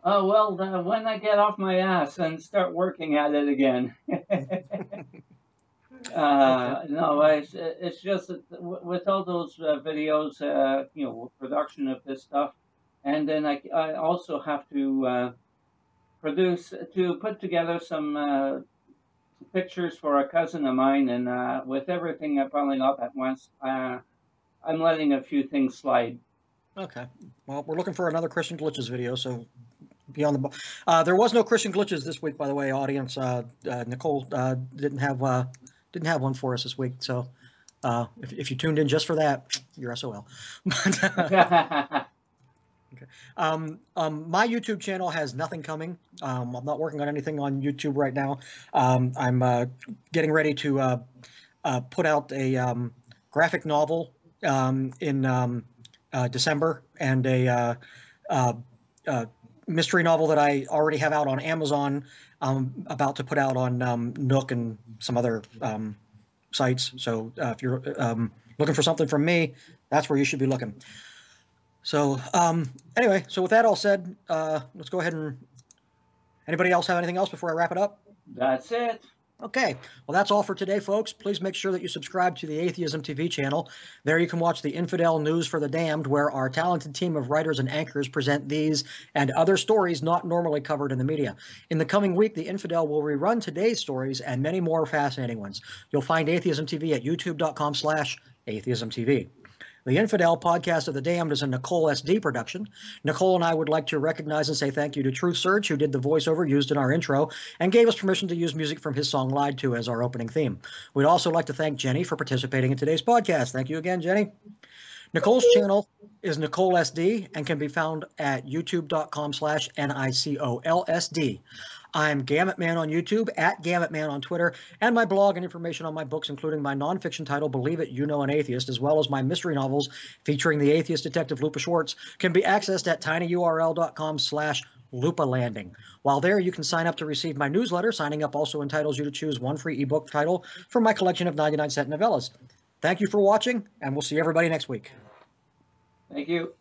Oh, well, when I get off my ass and start working at it again. No, it's just that with all those videos, production of this stuff, and then I also have to put together some pictures for a cousin of mine, and with everything piling up at once, I'm letting a few things slide. Okay, well, we're looking for another Christian Glitches video, so be on the. There was no Christian Glitches this week, by the way, audience. Nicole didn't have one for us this week, so if you tuned in just for that, you're SOL. Okay. My YouTube channel has nothing coming. I'm not working on anything on YouTube right now. I'm getting ready to put out a graphic novel in December and a mystery novel that I already have out on Amazon. I'm about to put out on Nook and some other sites. So if you're looking for something from me, that's where you should be looking. So anyway, so with that all said, let's go ahead and. Anybody else have anything else before I wrap it up? That's it. Okay, well, that's all for today, folks. Please make sure that you subscribe to the Atheism TV channel. There you can watch the Infidel News for the Damned, where our talented team of writers and anchors present these and other stories not normally covered in the media. In the coming week, the Infidel will rerun today's stories and many more fascinating ones. You'll find Atheism TV at youtube.com/atheismtv. The Infidel Podcast of the Damned is a Nicole SD production. Nicole and I would like to recognize and say thank you to Truth Surge, who did the voiceover used in our intro and gave us permission to use music from his song Lied To as our opening theme. We'd also like to thank Jenny for participating in today's podcast. Thank you again, Jenny. Nicole's channel is Nicole SD and can be found at youtube.com/NICOLSD. I'm Gamut Man on YouTube, at Gamut Man on Twitter, and my blog and information on my books, including my nonfiction title, Believe It, You Know an Atheist, as well as my mystery novels featuring the atheist detective Lupa Schwartz, can be accessed at tinyurl.com/LupaLanding. While there, you can sign up to receive my newsletter. Signing up also entitles you to choose one free ebook title from my collection of 99-cent novellas. Thank you for watching, and we'll see everybody next week. Thank you.